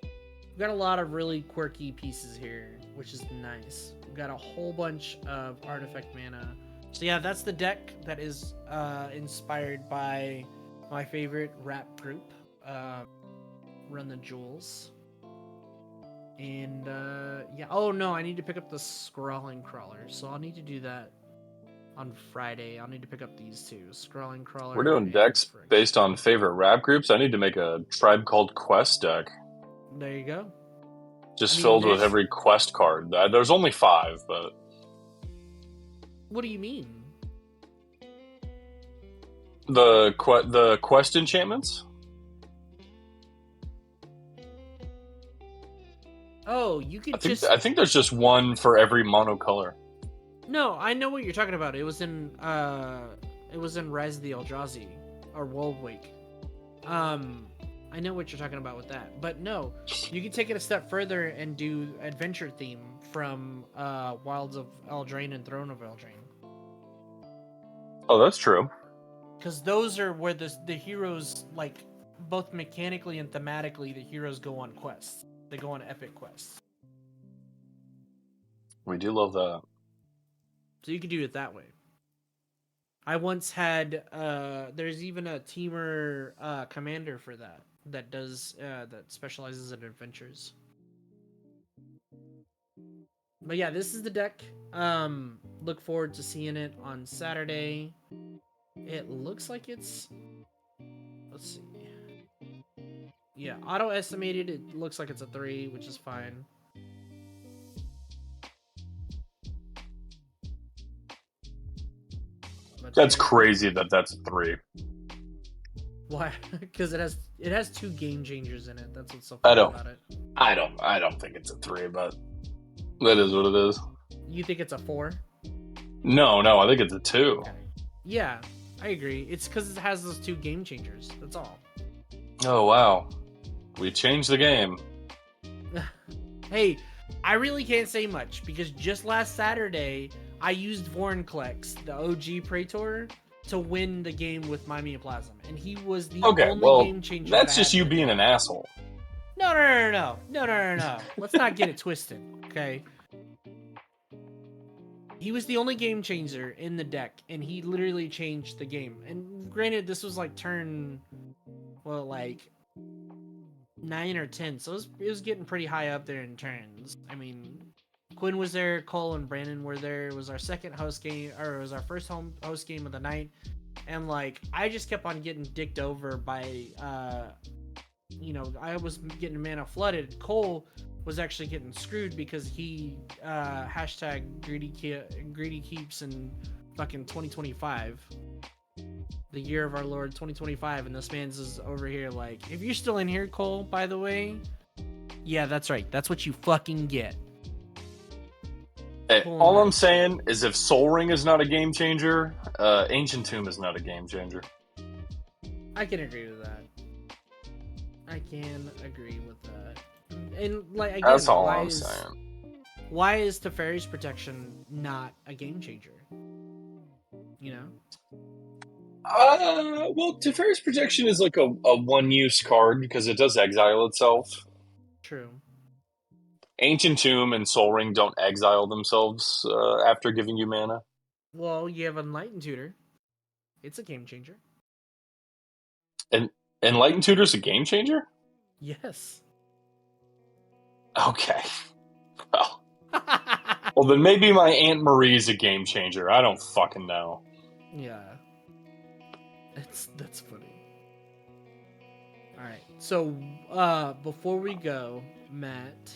We've got a lot of really quirky pieces here, which is nice. We've got a whole bunch of artifact mana. So yeah, that's the deck that is inspired by my favorite rap group, Run the Jewels. And yeah, oh no, I need to pick up the Scrawling Crawler, so I'll need to do that on Friday. I'll need to pick up these two, Scrawling Crawler. We're doing decks based on favorite rap groups. I need to make a Tribe Called Quest deck. There you go. Just filled with every quest card. There's only 5, but... What do you mean? The quest enchantments? Oh, you could I think there's just one for every monocolor. No, I know what you're talking about. It was in Rise of the Eldrazi or Worldwake. I know what you're talking about with that. But no, you can take it a step further and do adventure theme from Wilds of Eldraine and Throne of Eldraine. Oh, that's true. Because those are where the heroes, like, both mechanically and thematically, the heroes go on quests. They go on epic quests. We do love that. So you can do it that way. I once had, there's even a teamer commander for that does, that specializes in adventures. But yeah, this is the deck. Look forward to seeing it on Saturday. It looks like it's... Let's see. Yeah, auto-estimated, it looks like it's a 3, which is fine. But that's crazy that that's a 3. Why? Because it has 2 game changers in it. That's what's so funny about it. I don't think it's a 3, but that is what it is. You think it's a 4? No, I think it's a 2. Okay. Yeah, I agree. It's because it has those 2 game changers. That's all. Oh, wow. We changed the game. Hey, I really can't say much because just last Saturday, I used Vorinclex, the OG Praetor, to win the game with my Miaplasm. And he was the only game changer. That's just you being an asshole. No. Let's not get it twisted, okay? He was the only game changer in the deck, and he literally changed the game. And granted, this was like turn... Well, like... 9 or 10, so it was getting pretty high up there in turns. I mean, Quinn was there, Cole and Brandon were there. It was our second host game, or it was our first host game of the night, and like I just kept on getting dicked over by, I was getting mana flooded. Cole was actually getting screwed because he hashtag greedy keeps in fucking 2025. The year of our Lord 2025, and this man's is over here like, if you're still in here, Cole, by the way, yeah, that's right, that's what you fucking get. Hey, all I'm saying is if Soul Ring is not a game changer, Ancient Tomb is not a game changer. I can agree with that. And like, again, that's all I'm saying. Why is Teferi's Protection not a game changer? You know? Well, Teferi's Protection is like a one-use card because it does exile itself. True. Ancient Tomb and Soul Ring don't exile themselves after giving you mana. Well, you have Enlightened Tutor. It's a game changer. And Enlightened Tutor's a game changer? Yes. Okay. Well, then maybe my Aunt Marie's a game changer. I don't fucking know. Yeah. That's funny. Alright. So before we go, Matt,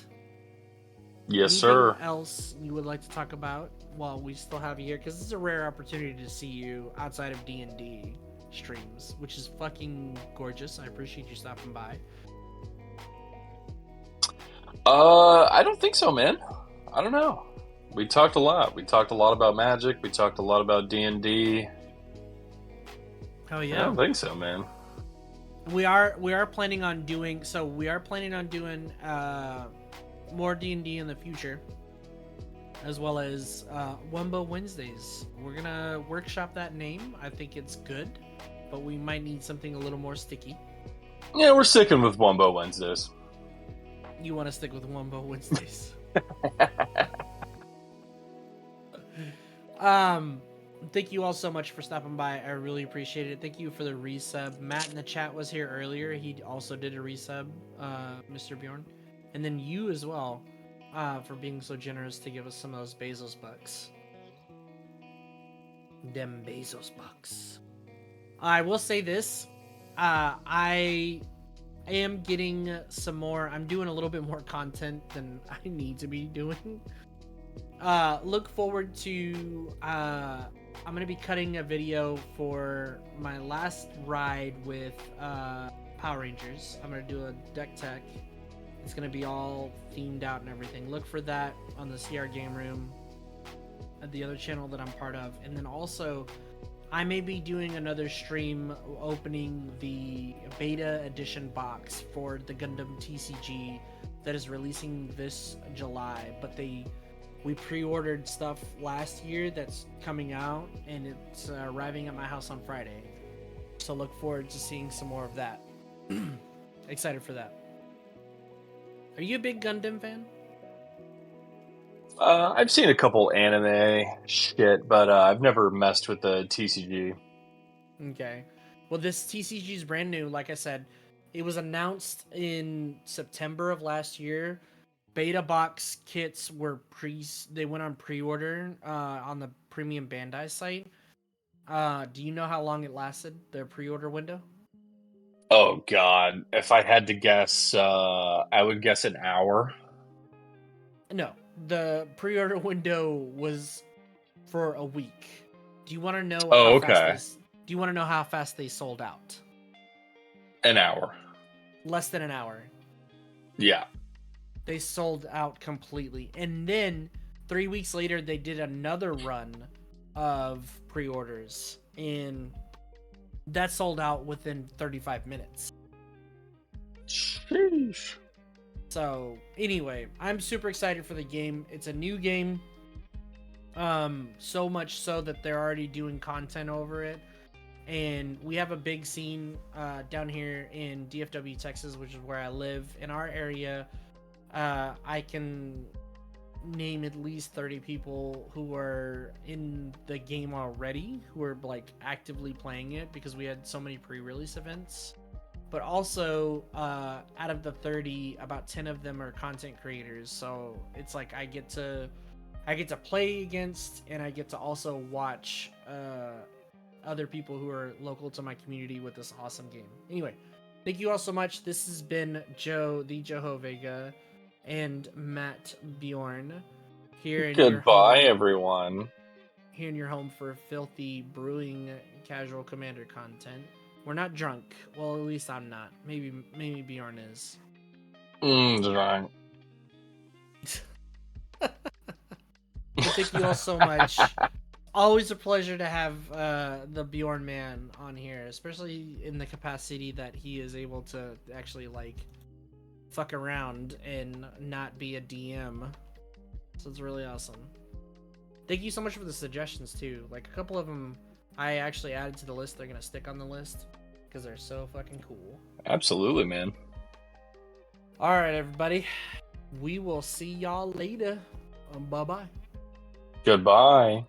Yes, anything sir. else you would like to talk about while we still have you here? Because this is a rare opportunity to see you outside of D&D streams, which is fucking gorgeous. I appreciate you stopping by. I don't think so, man. I don't know. We talked a lot. We talked a lot about Magic. We talked a lot about D&D. Oh I yeah. don't think so, man. We are planning on doing more D&D in the future, as well as Wumbo Wednesdays. We're gonna workshop that name. I think it's good, but we might need something a little more sticky. Yeah, we're sticking with Wumbo Wednesdays. You want to stick with Wumbo Wednesdays? Thank you all so much for stopping by. I really appreciate it. Thank you for the resub. Matt in the chat was here earlier. He also did a resub, Mr. Bjorn. And then you as well, for being so generous to give us some of those Bezos bucks. Them Bezos bucks. I will say this. I am getting some more. I'm doing a little bit more content than I need to be doing. Look forward to I'm gonna be cutting a video for my last ride with Power Rangers. I'm gonna do a deck tech. It's gonna be all themed out and everything. Look for that on the CR Game Room, at the other channel that I'm part of. And then also, I may be doing another stream opening the beta edition box for the Gundam TCG that is releasing this July, but we pre-ordered stuff last year that's coming out, and it's arriving at my house on Friday. So look forward to seeing some more of that. Excited for that. Are you a big Gundam fan? I've seen a couple anime shit, but I've never messed with the TCG. Okay. Well, this TCG is brand new. Like I said, it was announced in September of last year. Beta box kits they went on pre-order on the Premium Bandai site. Do you know how long it lasted, their pre-order window? Oh god, if I had to guess, I would guess an hour. No, the pre-order window was for a week. Do you want to know Do you want to know how fast they sold out? An hour. Less than an hour. Yeah. They sold out completely. And then 3 weeks later, they did another run of pre-orders, and that sold out within 35 minutes. Sheesh. So anyway, I'm super excited for the game. It's a new game. So much so that they're already doing content over it. And we have a big scene down here in DFW, Texas, which is where I live. In our area, I can name at least 30 people who are in the game already, who are like actively playing it, because we had so many pre-release events. But also, out of the 30, about 10 of them are content creators. So it's like I get to play against, and I get to also watch other people who are local to my community with this awesome game. Anyway, thank you all so much. This has been Joe, the Joho Vega, and Matt Bjorn here in your Goodbye, home, everyone. here in your home for filthy brewing casual commander content. We're not drunk. Well, at least I'm not. Maybe Bjorn is. Drunk. Thank you all so much. Always a pleasure to have the Bjorn man on here, especially in the capacity that he is able to actually like fuck around and not be a DM. So it's really awesome. Thank you so much for the suggestions too. Like a couple of them I actually added to the list. They're gonna stick on the list because they're so fucking cool. Absolutely, man. All right, everybody. We will see y'all later. Bye-bye. Goodbye.